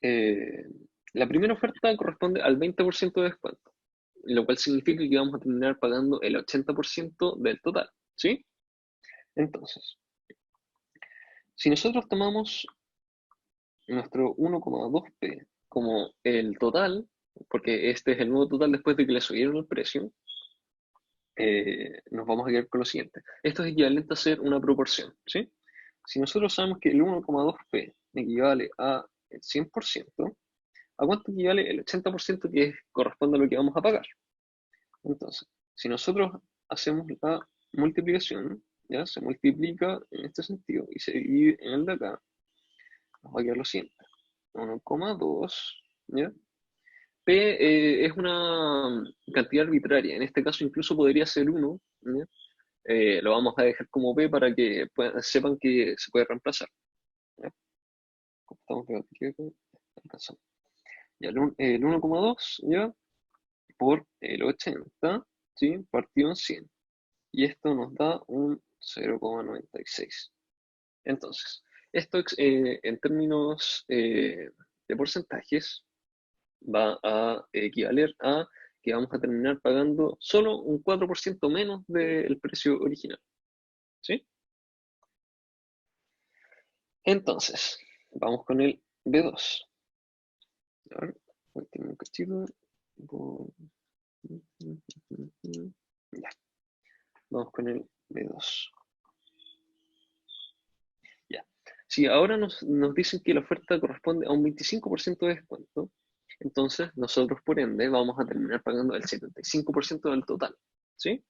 eh, la primera oferta corresponde al 20% de descuento, lo cual significa que vamos a terminar pagando el 80% del total, ¿sí? Entonces, si nosotros tomamos nuestro 1,2P como el total, porque este es el nuevo total después de que le subieron el precio, nos vamos a quedar con lo siguiente. Esto es equivalente a ser una proporción, ¿sí? Si nosotros sabemos que el 1,2P equivale a el 100%, ¿a cuánto equivale el 80% que corresponde a lo que vamos a pagar? Entonces, si nosotros hacemos la multiplicación, ¿ya? Se multiplica en este sentido y se divide en el de acá, nos va a quedar lo siguiente. 1,2, ¿ya? P es una cantidad arbitraria, en este caso incluso podría ser 1, ¿ya? Lo vamos a dejar como P para que sepan que se puede reemplazar, ¿ya? Estamos de aquí, alcanzamos. Ya, el 1,2, ¿ya? Por el 80, ¿sí? Partido en 100. Y esto nos da un 0,96. Entonces, esto en términos de porcentajes va a equivaler a que vamos a terminar pagando solo un 4% menos del precio original. ¿Sí? Entonces, vamos con el B2. A ver, último un cachito. Ya, vamos con el B2. Ya. Si ahora nos dicen que la oferta corresponde a un 25% de descuento, entonces nosotros por ende vamos a terminar pagando el 75% del total. ¿Sí?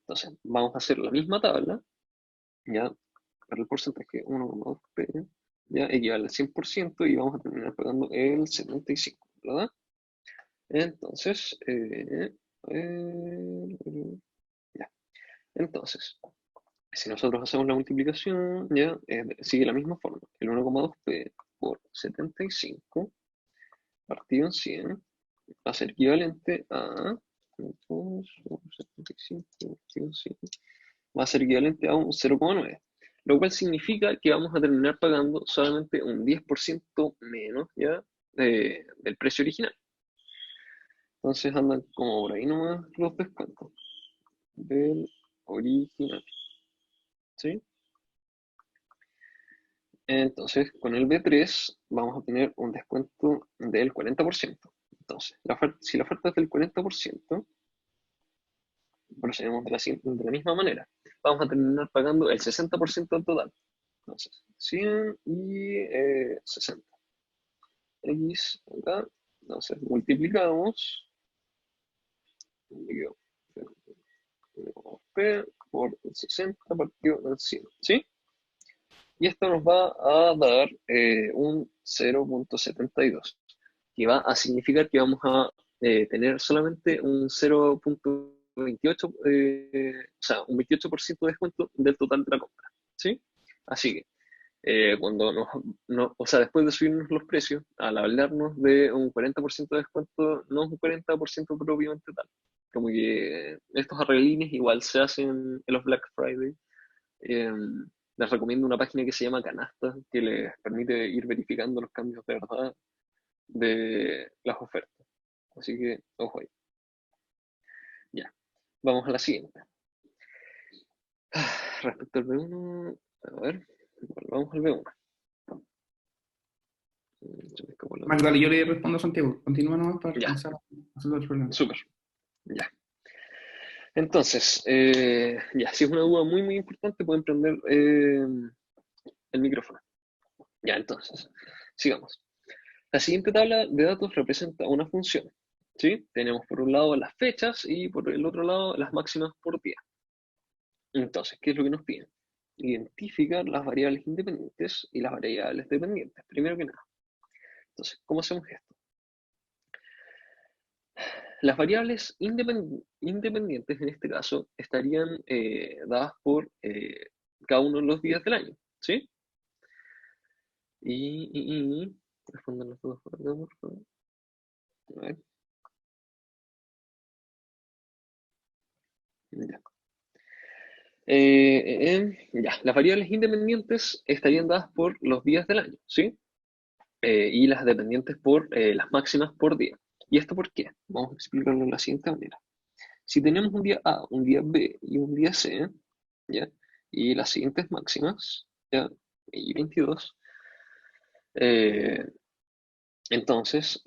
Entonces, vamos a hacer la misma tabla, ya, para el porcentaje 1,2p, ya equivale al 100% y vamos a terminar pagando el 75%, ¿verdad? Entonces, ya. Entonces, si nosotros hacemos la multiplicación, ya sigue la misma forma. El 1,2p por 75 partido en 100 va a ser equivalente a 2 por 75 partido en 100, va a ser equivalente a un 0,9, lo cual significa que vamos a terminar pagando solamente un 10% menos ya del precio original. Entonces andan como por ahí nomás los descuentos del original. ¿Sí? Entonces, con el B3 vamos a tener un descuento del 40%. Entonces, si la oferta es del 40%, procedemos de la misma manera. Vamos a terminar pagando el 60% del total. Entonces, 100 y 60. X acá. Entonces, multiplicamos P por 60 partido del 100. ¿Sí? Y esto nos va a dar un 0,72, que va a significar que vamos a tener solamente un 0,28, o sea, un 28% de descuento del total de la compra. ¿Sí? Así que cuando o sea, después de subirnos los precios, al hablarnos de un 40% de descuento, no es un 40% propiamente tal. Como que estos arreglines igual se hacen en los Black Friday. Eh, Les recomiendo una página que se llama Canasta, que les permite ir verificando los cambios de verdad de las ofertas. Así que, ojo ahí. Ya, vamos a la siguiente. Respecto al B1, a ver, vamos al B1. Se me escapó la Max, otra. dale, yo le respondo a Santiago. Continúa nomás para Ya, comenzar a resolver el problema. súper, ya. Entonces, ya, si es una duda muy, muy importante, pueden prender el micrófono. Ya, entonces, sigamos. La siguiente tabla de datos representa una función. ¿Sí? Tenemos por un lado las fechas y por el otro lado las máximas por día. Entonces, ¿qué es lo que nos piden? Identificar las variables independientes y las variables dependientes, primero que nada. Entonces, ¿cómo hacemos esto? Las variables independientes en este caso estarían dadas por cada uno de los días del año, ¿sí? Y respondan las dudas por acá, por favor. A ver. Ya. Ya. Las variables independientes estarían dadas por los días del año, ¿sí? Y las dependientes por las máximas por día. ¿Y esto por qué? Vamos a explicarlo de la siguiente manera. Si tenemos un día A, un día B y un día C, ¿ya? Y las siguientes máximas, ¿ya? Y 22, eh, entonces,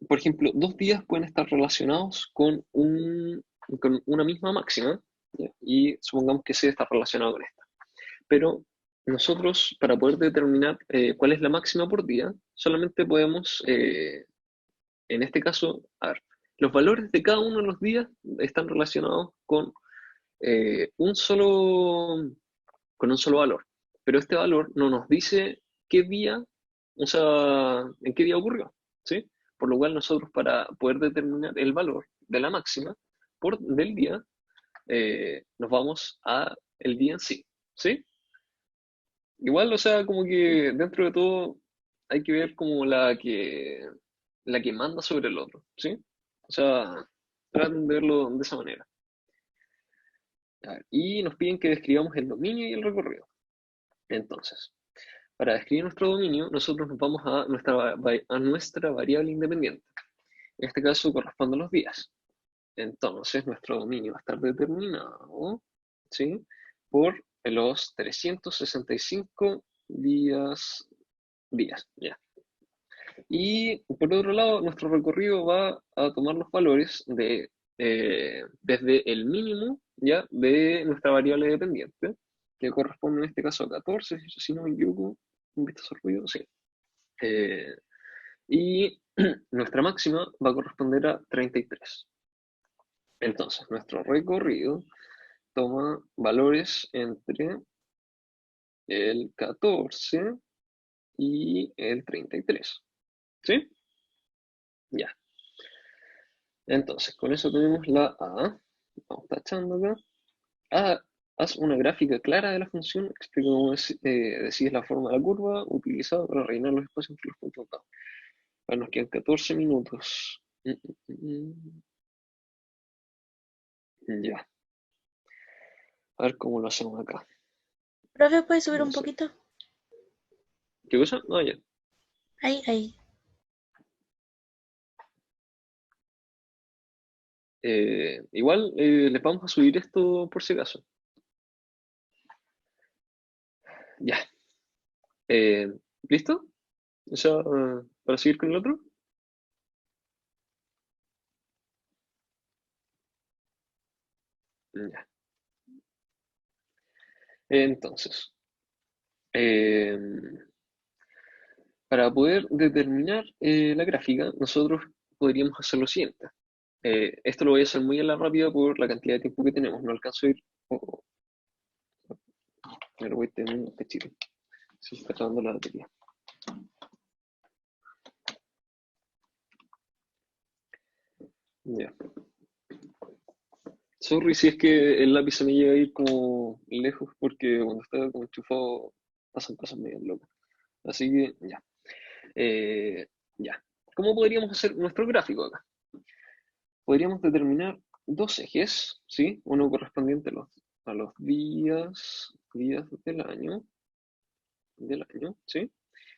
por ejemplo, dos días pueden estar relacionados con una misma máxima, ¿ya? Y supongamos que C está relacionado con esta. Pero nosotros, para poder determinar cuál es la máxima por día, solamente podemos, en este caso, a ver, los valores de cada uno de los días están relacionados eh, un solo, con un solo valor. Pero este valor no nos dice qué día, o sea, en qué día ocurrió, ¿sí? Por lo cual nosotros para poder determinar el valor de la máxima del día, nos vamos a el día en sí, ¿sí? Igual, o sea, como que dentro de todo hay que ver como la que manda sobre el otro, ¿sí? O sea, traten de verlo de esa manera. A ver, y nos piden que describamos el dominio y el recorrido. Entonces, para describir nuestro dominio, nosotros nos vamos a nuestra variable independiente. En este caso corresponden los días. Entonces, nuestro dominio va a estar determinado, ¿sí? Por los 365 días, ya. Y por otro lado, nuestro recorrido va a tomar los valores desde el mínimo, ya, de nuestra variable dependiente, que corresponde en este caso a 14, si no me equivoco, un vistazo ruido, sí. Y nuestra máxima va a corresponder a 33. Entonces, nuestro recorrido toma valores entre el 14 y el 33. ¿Sí? Ya. Entonces, con eso tenemos la A. Vamos tachando acá. A, haz una gráfica clara de la función. Explica cómo decides la forma de la curva utilizada para rellenar los espacios entre los puntos dados. Ahora nos quedan 14 minutos. Ya. A ver cómo lo hacemos acá. Profe, ¿puedes subir No un sé. poquito? ¿Qué cosa? No, ya. Ahí, ahí. Igual les vamos a subir esto por si acaso. Ya. Eh, ¿Listo? O sea, para seguir con el otro. Ya. Entonces, eh, para poder determinar la gráfica, nosotros podríamos hacer lo siguiente. Esto lo voy a hacer muy a la rápida por la cantidad de tiempo que tenemos. No alcanzo a ir. Me lo voy a tener un cachito. Se está acabando la batería. Ya. Sorry si es que el lápiz se me llega a ir como lejos, porque cuando está como enchufado pasan cosas medio locas. Así que ya. Eh, ya. ¿Cómo podríamos hacer nuestro gráfico acá? Podríamos determinar dos ejes, ¿sí? Uno correspondiente a los días del año, ¿sí?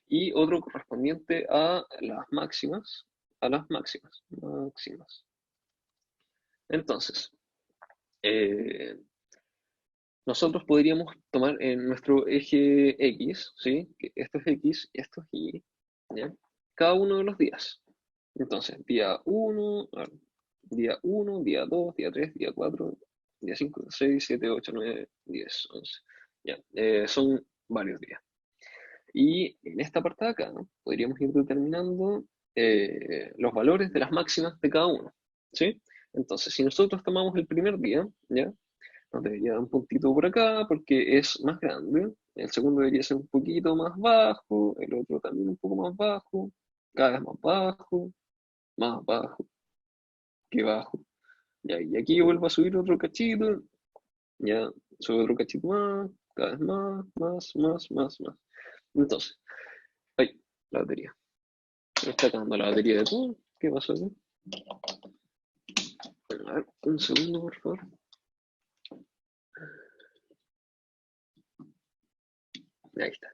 Y otro correspondiente a las máximas. Entonces, eh, nosotros podríamos tomar en nuestro eje X, ¿sí? Que esto es X y esto es Y, ¿ya? Cada uno de los días. Entonces, día 1, día 2, día 3, día 4, día 5, 6, 7, 8, 9, 10, 11. Ya, son varios días. Y en esta parte de acá, ¿no? Podríamos ir determinando los valores de las máximas de cada uno, ¿sí? Entonces, si nosotros tomamos el primer día, ¿ya? Nos debería dar un puntito por acá porque es más grande. El segundo debería ser un poquito más bajo, el otro también un poco más bajo, cada vez más bajo, que bajo. Ya, y aquí yo vuelvo a subir otro cachito, ya, subo otro cachito más, cada vez más. Entonces, ay, la batería. Me está acabando la batería de todo. ¿Qué pasó aquí? A ver, un segundo, por favor. Ahí está.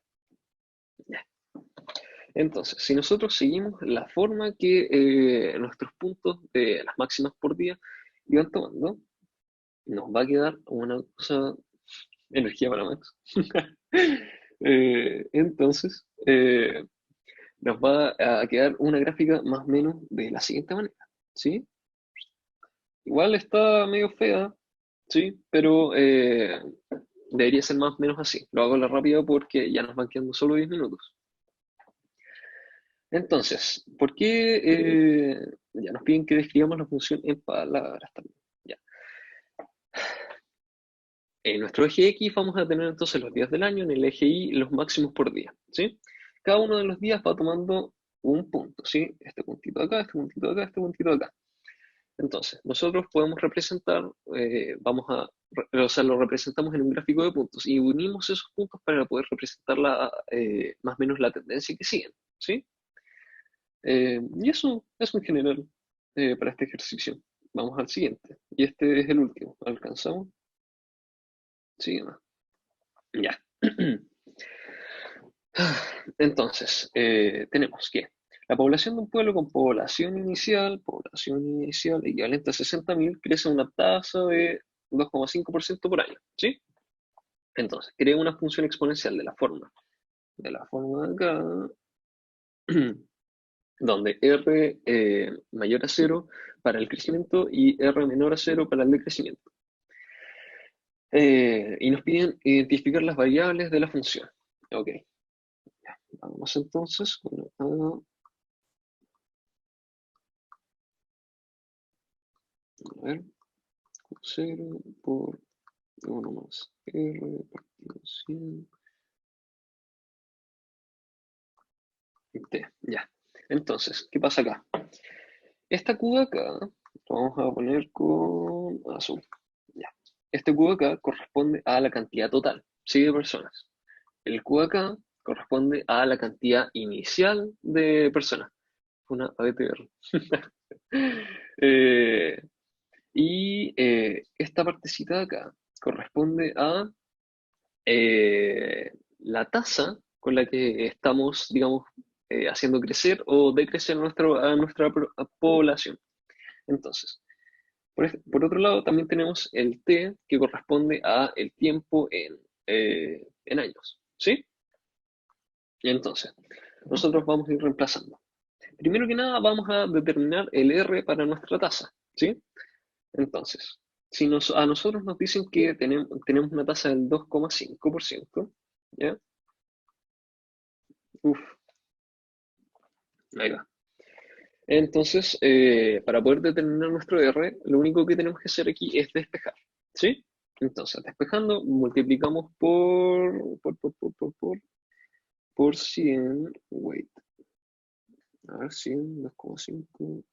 Ya. Entonces, si nosotros seguimos la forma que nuestros puntos de las máximas por día iban tomando, nos va a quedar una cosa, energía para Max. Entonces, nos va a quedar una gráfica más o menos de la siguiente manera, ¿sí? Igual está medio fea, ¿sí? Pero debería ser más o menos así. Lo hago a la rápida porque ya nos van quedando solo 10 minutos. Entonces, ¿por qué ya nos piden que describamos la función en palabras también? Ya. En nuestro eje X vamos a tener entonces los días del año, en el eje Y los máximos por día, ¿sí? Cada uno de los días va tomando un punto, ¿sí? Este puntito acá, este puntito acá, este puntito acá. Entonces, nosotros podemos representar, o sea, lo representamos en un gráfico de puntos y unimos esos puntos para poder representar más o menos la tendencia que siguen, ¿sí? Y eso en general para este ejercicio. Vamos al siguiente. Y este es el último. ¿Alcanzamos? Sí, no. Ya. Entonces, tenemos que la población de un pueblo con población inicial equivalente a 60.000 crece a una tasa de 2,5% por año, ¿sí? Entonces, crea una función exponencial de la forma de la forma de acá, donde R mayor a 0 para el crecimiento y R menor a 0 para el decrecimiento. Y nos piden identificar las variables de la función. Ok, ya, vamos entonces a ver, 0 por 1 más R partido 100 T, ya. Entonces, ¿qué pasa acá? Esta Q de acá, lo vamos a poner con azul. Ya. Este Q de acá corresponde a la cantidad total, ¿sí? De personas. El Q de acá corresponde a la cantidad inicial de personas. Una ABTR. Esta partecita de acá corresponde a la tasa con la que estamos, digamos, haciendo crecer o decrecer a nuestra población. Entonces, por otro lado, también tenemos el T que corresponde a el tiempo en años, ¿sí? Y entonces, nosotros vamos a ir reemplazando. Primero que nada, vamos a determinar el R para nuestra tasa, ¿sí? Entonces, si a nosotros nos dicen que tenemos una tasa del 2,5%, ¿ya? Uf, ahí va. Entonces, para poder determinar nuestro R, lo único que tenemos que hacer aquí es despejar, ¿sí? Entonces, despejando, multiplicamos por 100, wait, a ver, 100, 2,5,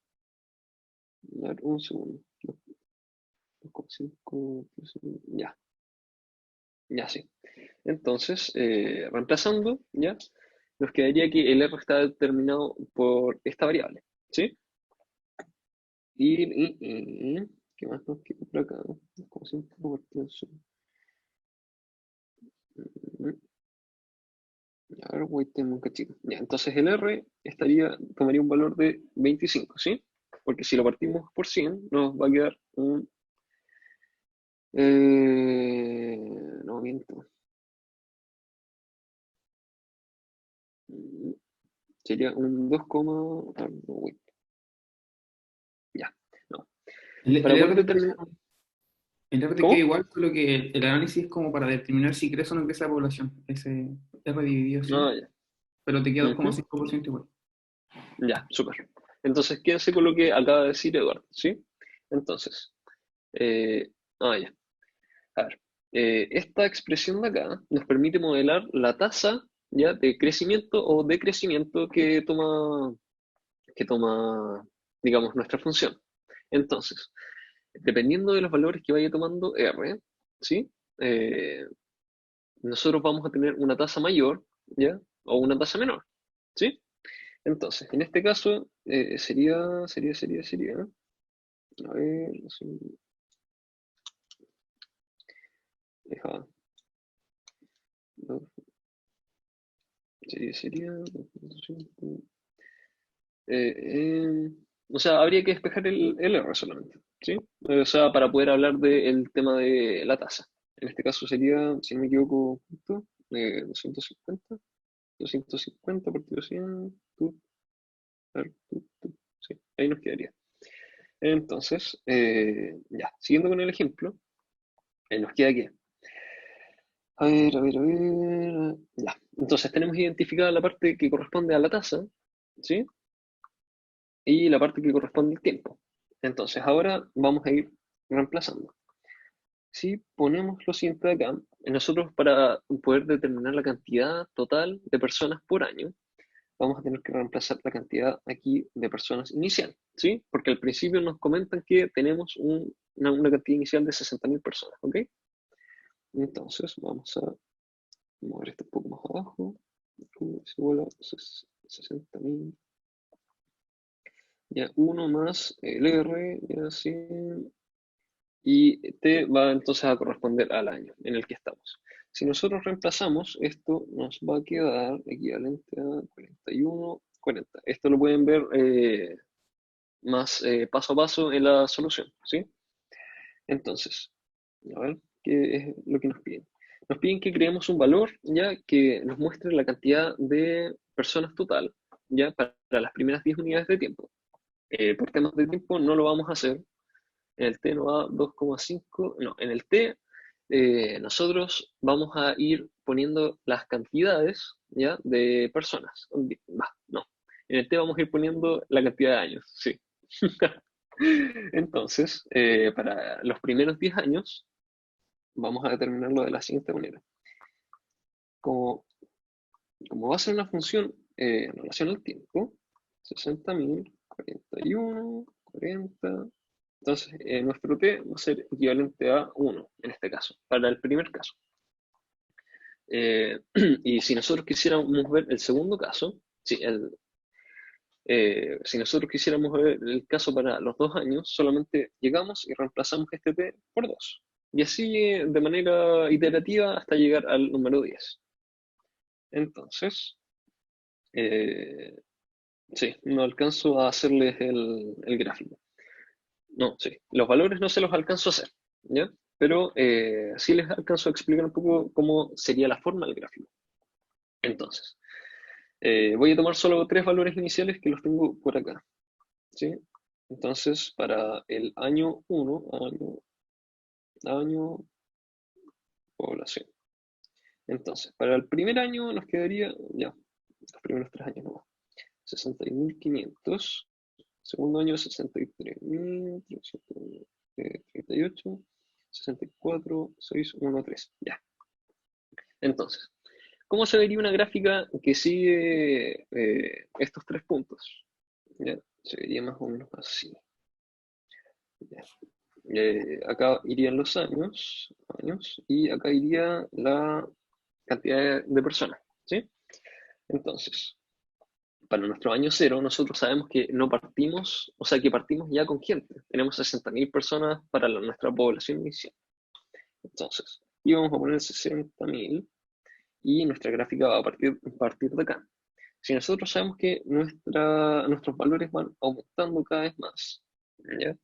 a ver, un segundo, 2,5, ya, ya sí. Entonces, reemplazando, ¿ya? Nos quedaría que el R está determinado por esta variable, ¿sí? ¿Qué más nos queda por acá? 2,5 partido 100. A ver, wait, tengo un cachito. Ya, entonces el R tomaría un valor de 25, ¿sí? Porque si lo partimos por 100, nos va a quedar un... no, miento. Sería un 2, no, wait. Ya, no. El Para poder RT determinar... el RT queda ¿Cómo? igual, solo que el análisis es como para determinar si crece o no crece la población. Ese R dividido, No, ¿sí? ya. Pero te queda Ujú. 2,5% igual. Ya, súper. Entonces, quédense con lo que acaba de decir Eduardo, ¿sí? Entonces, eh, ya. A ver, esta expresión de acá nos permite modelar la tasa ya de crecimiento o decrecimiento que toma, digamos, nuestra función. Entonces, dependiendo de los valores que vaya tomando R, ¿sí? Eh, nosotros vamos a tener una tasa mayor, ¿ya? O una tasa menor, ¿sí? Entonces, en este caso, sería, a ver, deja, no, sería, eh, eh, o sea, habría que despejar el R solamente, ¿sí? O sea, para poder hablar del tema de la tasa. En este caso sería, si no me equivoco, ¿cuánto? 250 partido 100, a ver, sí, ahí nos quedaría. Entonces, ya, siguiendo con el ejemplo, nos queda aquí. A ver. Ya. Entonces tenemos identificada la parte que corresponde a la tasa, ¿sí? Y la parte que corresponde al tiempo. Entonces ahora vamos a ir reemplazando. Si ponemos lo siguiente de acá, nosotros para poder determinar la cantidad total de personas por año, vamos a tener que reemplazar la cantidad aquí de personas inicial, ¿sí? Porque al principio nos comentan que tenemos una cantidad inicial de 60.000 personas, ¿ok? Entonces vamos a mover esto un poco más abajo. Es igual a 60.000. Ya, 1 más el R, ya 100. Y T va entonces a corresponder al año en el que estamos. Si nosotros reemplazamos, esto nos va a quedar equivalente a 41, 40. Esto lo pueden ver más paso a paso en la solución, ¿sí? Entonces, a ver, ¿qué es lo que nos piden? nos piden que creemos un valor ya que nos muestre la cantidad de personas total ya para las primeras 10 unidades de tiempo. Por temas de tiempo no lo vamos a hacer. En el T nos da 2,5. No, en el T nosotros vamos a ir poniendo las cantidades ya de personas. No. En el T vamos a ir poniendo la cantidad de años, sí. Entonces, para los primeros 10 años, vamos a determinarlo de la siguiente manera. Como, como va a ser una función en relación al tiempo, 60.000, 41, 40. Entonces, nuestro t va a ser equivalente a 1, en este caso, para el primer caso. Y si nosotros quisiéramos ver el segundo caso, si nosotros quisiéramos ver el caso para los 2 años, solamente llegamos y reemplazamos este t por 2. Y así de manera iterativa hasta llegar al número 10. Entonces, sí, no alcanzo a hacerles el gráfico. No, sí, los valores no se los alcanzo a hacer, ¿ya? Pero sí les alcanzo a explicar un poco cómo sería la forma del gráfico. Entonces, voy a tomar solo 3 valores iniciales que los tengo por acá, ¿sí? Entonces, para el año 1, año, población. Entonces, para el primer año nos quedaría, ya, los primeros 3 años nomás, 60.500. Segundo año, 63.338, 64.613. Ya. Entonces, ¿cómo se vería una gráfica que sigue estos 3 puntos? Ya, se vería más o menos así. Ya. Acá irían los años, y acá iría la cantidad de personas, ¿sí? Entonces, para nuestro año cero, nosotros sabemos que no partimos, o sea, que partimos ya con gente. Tenemos 60.000 personas para nuestra población inicial. Entonces, íbamos a poner 60.000 y nuestra gráfica va a partir de acá. Si nosotros sabemos que nuestros valores van aumentando cada vez más, ¿ya?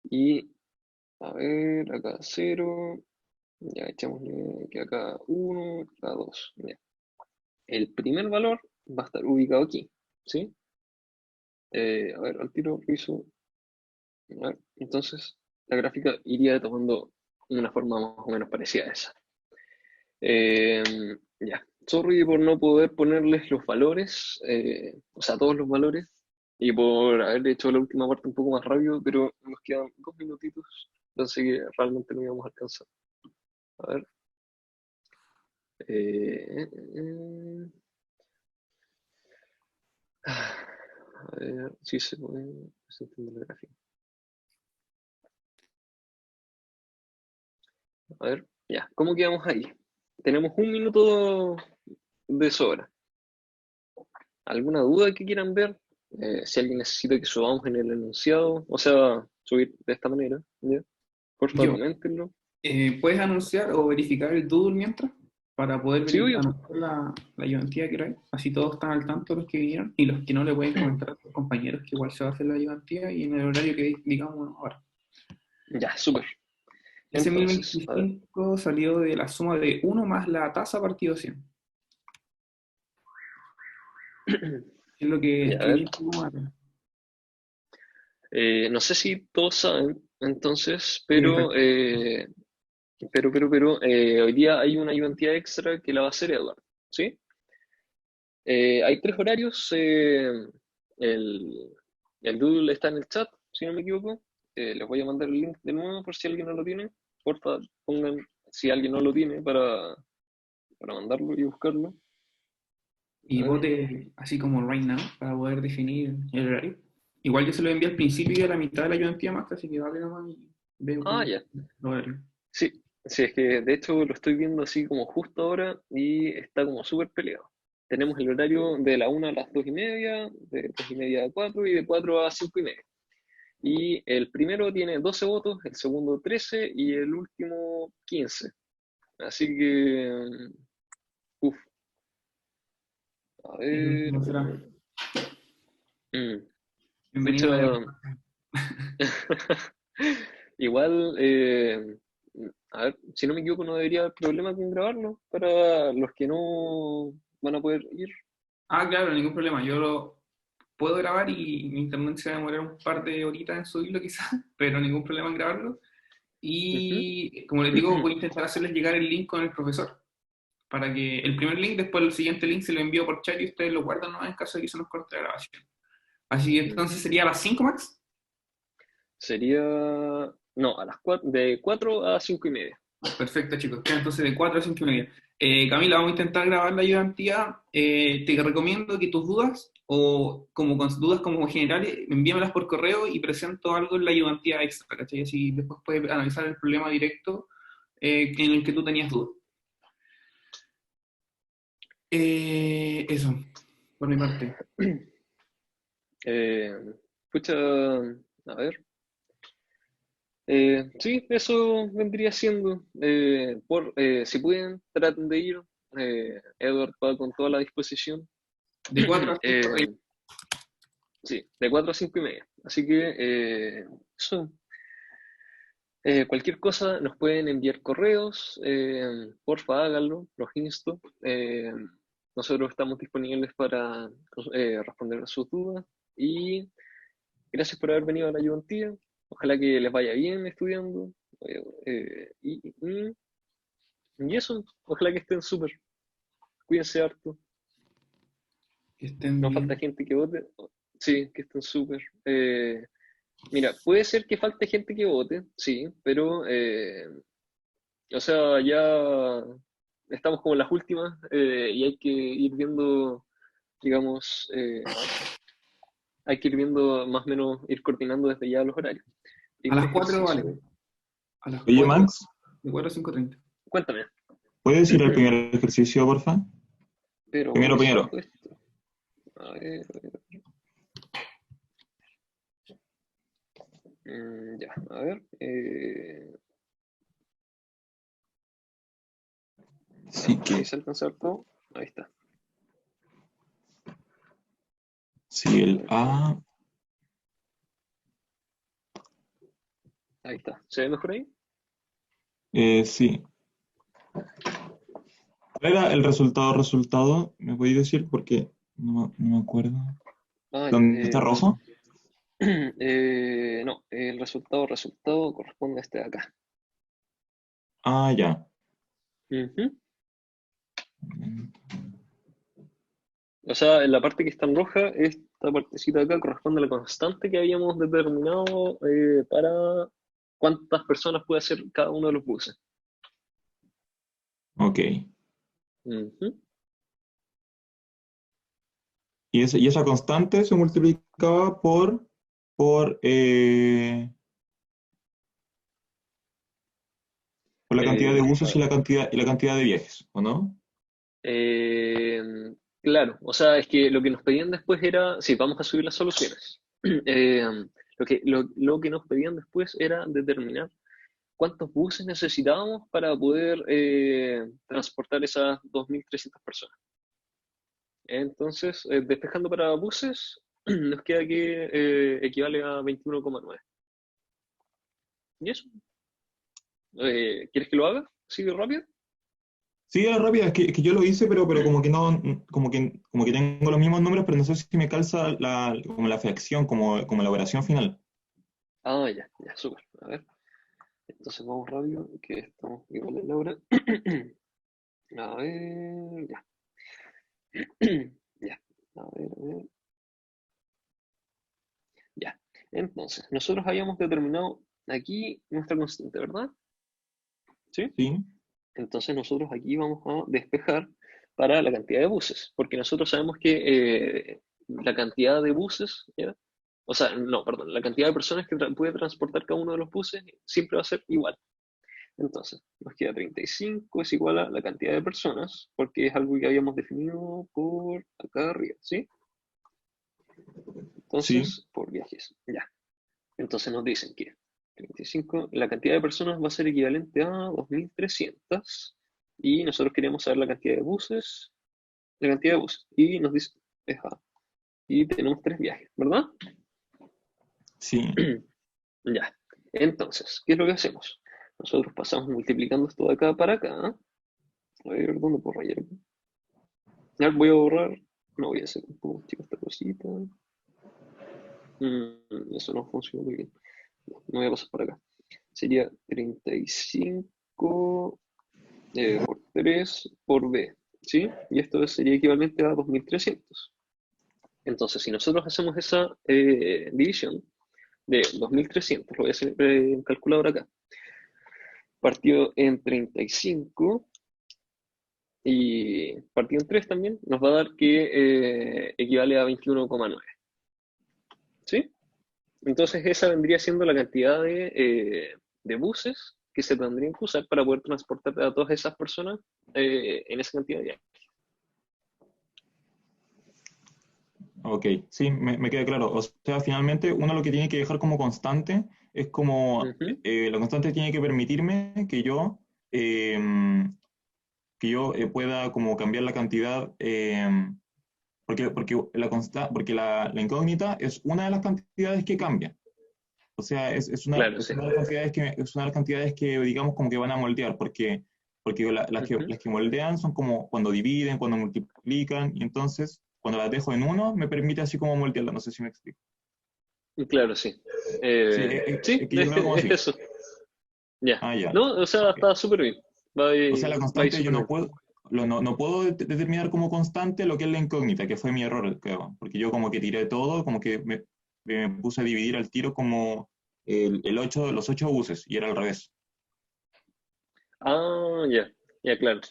Y, a ver, acá 0, ya echémosle que acá 1, acá 2, ¿ya? El primer valor va a estar ubicado aquí, ¿sí? A ver, al tiro reviso. A ver, entonces, la gráfica iría tomando una forma más o menos parecida a esa. Ya, sorry por no poder ponerles los valores, o sea, todos los valores, y por haber hecho la última parte un poco más rápido, pero nos quedan 2 minutitos, entonces que realmente no íbamos a alcanzar. A ver. A ver si se puede se entiende la gráfica. A ver, ya, ¿cómo quedamos ahí? Tenemos 1 minuto de sobra. ¿Alguna duda que quieran ver? Si alguien necesita que subamos en el enunciado, o sea, subir de esta manera, ¿ya? Por favor, Yo, coméntenlo. ¿puedes anunciar o verificar el doodle mientras? Para poder Sí, obvio. anunciar la ayudantía que hay. Así todos están al tanto los que vinieron y los que no le pueden comentar a sus compañeros que igual se va a hacer la ayudantía y en el horario que digamos ahora. Ya, súper. Ese Entonces, a ver. 1025 salió de la suma de 1 más la tasa partido 100. Es lo que Ya, a ver. escribí como acá. No sé si todos saben, entonces, Perfecto. hoy día hay una ayudantía extra que la va a hacer Eduardo, ¿sí? Hay 3 horarios. El, el Doodle está en el chat, si no me equivoco. Les voy a mandar el link de nuevo por si alguien no lo tiene. Por favor, pongan si alguien no lo tiene para mandarlo y buscarlo. A Y ver. vote así como right now para poder definir el horario. Igual yo se lo envié al principio y a la mitad de la ayudantía más, así que vale nomás y veo Ah, cómo ya. el horario. Sí, sí, es que de hecho lo estoy viendo así como justo ahora y está como súper peleado. Tenemos el horario de la 1 a las 2:30, de 2:30 a 4 y de 4 a 5:30. Y el primero tiene 12 votos, el segundo 13 y el último 15. Así que, uff, a El ver. último será. Mm, Bienvenido a la pucha, igual, A ver, si no me equivoco, no debería haber problema con grabarlo para los que no van a poder ir. Ah, claro, ningún problema. Yo lo puedo grabar y mi internet se va a demorar un par de horitas en subirlo quizás, pero ningún problema en grabarlo. Ujú. Y como les digo, voy a intentar hacerles llegar el link con el profesor para que el primer link, después el siguiente link se lo envío por chat y ustedes lo guardan, ¿no? En caso de que se nos corte la grabación. Así que entonces Ujú. sería a las 5 Max. Sería, no, a las 4, de 4 a 5 y media. Perfecto, chicos. Queda entonces de 4 a 5 y media. Camila, vamos a intentar grabar la ayudantía. Te recomiendo que tus dudas, o como con dudas como generales, envíamelas por correo y presento algo en la ayudantía extra, ¿cachai? Así después puedes analizar el problema directo en el que tú tenías dudas. Eso, por mi parte. Eh, Pucha, a ver. Sí, eso vendría siendo. Si pueden, traten de ir. Edward va con toda la disposición. De 4 a 5. Eh, sí, de 4 a 5 y media. Así que eso. Cualquier cosa nos pueden enviar correos. Porfa, háganlo, los insto. Nosotros estamos disponibles para responder a sus dudas. Y gracias por haber venido a la ayudantía. Ojalá que les vaya bien estudiando. Eh, y eso, ojalá que estén súper. Cuídense harto. Que estén No falta bien. gente que vote. Sí, que estén súper. Mira, puede ser que falte gente que vote, sí, pero, o sea, ya estamos como en las últimas y hay que ir viendo, digamos, hay que ir viendo más o menos, ir coordinando desde ya los horarios. A Primer las 4 vale. ejercicio, A las Oye, 4 Max, de 4 a 5:30. cuéntame. ¿puedes ir al primer ejercicio, porfa? Pero, ¿cómo Primero, que primero. saco esto? A ver. Ya, a ver. Sí, Ahí que, se alcanza a ver todo. Ahí está. sí, el A. Ahí está. ¿Se ve mejor ahí? Sí. ¿Cuál era el resultado? ¿Me podéis decir? Porque no me acuerdo. Ah, ya. ¿Dónde está rojo? No, el resultado corresponde a este de acá. Ah, ya. Ujú. O sea, en la parte que está en roja, esta partecita de acá corresponde a la constante que habíamos determinado para cuántas personas puede hacer cada uno de los buses. Ok. Ujú. Y esa constante se multiplicaba por la cantidad de A usos y ver. la cantidad de viajes, ¿o no? Eh, claro, o sea, es que lo que nos pedían después era, sí, vamos a subir las soluciones. Eh, lo que nos pedían después era determinar cuántos buses necesitábamos para poder transportar esas 2.300 personas. Entonces, despejando para buses, nos queda que equivale a 21,9. ¿Y eso? ¿Quieres que lo haga? ¿Sigue rápido? Sí, es rápida, es que yo lo hice, pero como que no, como que tengo los mismos números, pero no sé si me calza como la fracción, como la operación final. Ah, ya, ya, súper. A ver, entonces vamos rápido, que estamos igual de la hora. A ver, ya. Ya, a ver, ya. Entonces, nosotros habíamos determinado aquí nuestra constante, ¿verdad? ¿Sí? ¿Sí? Entonces nosotros aquí vamos a despejar para la cantidad de buses, porque nosotros sabemos que la cantidad de buses, ¿ya? O sea, no, perdón, la cantidad de personas que puede transportar cada uno de los buses siempre va a ser igual. Entonces, nos queda 35 es igual a la cantidad de personas, porque es algo que habíamos definido por acá arriba, ¿sí? Sí. Entonces, por viajes, ya. Entonces nos dicen que 35, la cantidad de personas va a ser equivalente a 2.300 y nosotros queremos saber la cantidad de buses, y nos dice, deja, y tenemos 3 viajes, ¿verdad? Sí. Ya. Entonces, ¿qué es lo que hacemos? nosotros pasamos multiplicando esto de acá para acá. A ver, ¿dónde puedo rayar? A ver, voy a borrar. No voy a hacer un poco chico esta cosita. Eso no funciona muy bien. No voy a pasar por acá. Sería 35 por 3 por B. ¿Sí? Y esto sería equivalente a 2300. Entonces, si nosotros hacemos esa división de 2300, lo voy a hacer en calculador acá, partido en 35 y partido en 3 también, nos va a dar que equivale a 21,9. ¿Sí? Entonces, esa vendría siendo la cantidad de buses que se tendrían que usar para poder transportar a todas esas personas en esa cantidad de viajes. Ok, sí, me queda claro. O sea, finalmente uno lo que tiene que dejar como constante es como, Ujú. la constante tiene que permitirme eh, que yo pueda como cambiar la cantidad, porque la incógnita es una de las cantidades que cambia. O sea, Claro, es sí. una de las cantidades es una de las cantidades que digamos como que van a moldear, porque Ujú. las que moldean son como cuando dividen, cuando multiplican, y entonces cuando las dejo en uno me permite así como moldearla, no sé si me explico. Claro, sí. Sí, Sí, es que yo lo veo como es así. eso. Ya. Ah, ya. No, o sea, Ok. está súper bien. O sea, la Va ahí constante yo súper no bien. puedo, no puedo determinar como constante lo que es la incógnita, que fue mi error, creo, porque yo como que tiré todo, como que me puse a dividir al tiro como los 8 buses, y era al revés. Ah, ya. Ya, claro.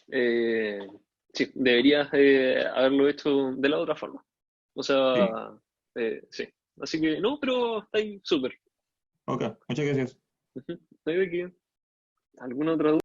Sí, deberías haberlo hecho de la otra forma. O Sí, sea, sí. Así que, no, pero está ahí súper. ok, muchas gracias. Ujú. No hay de qué. ¿Alguna otra duda?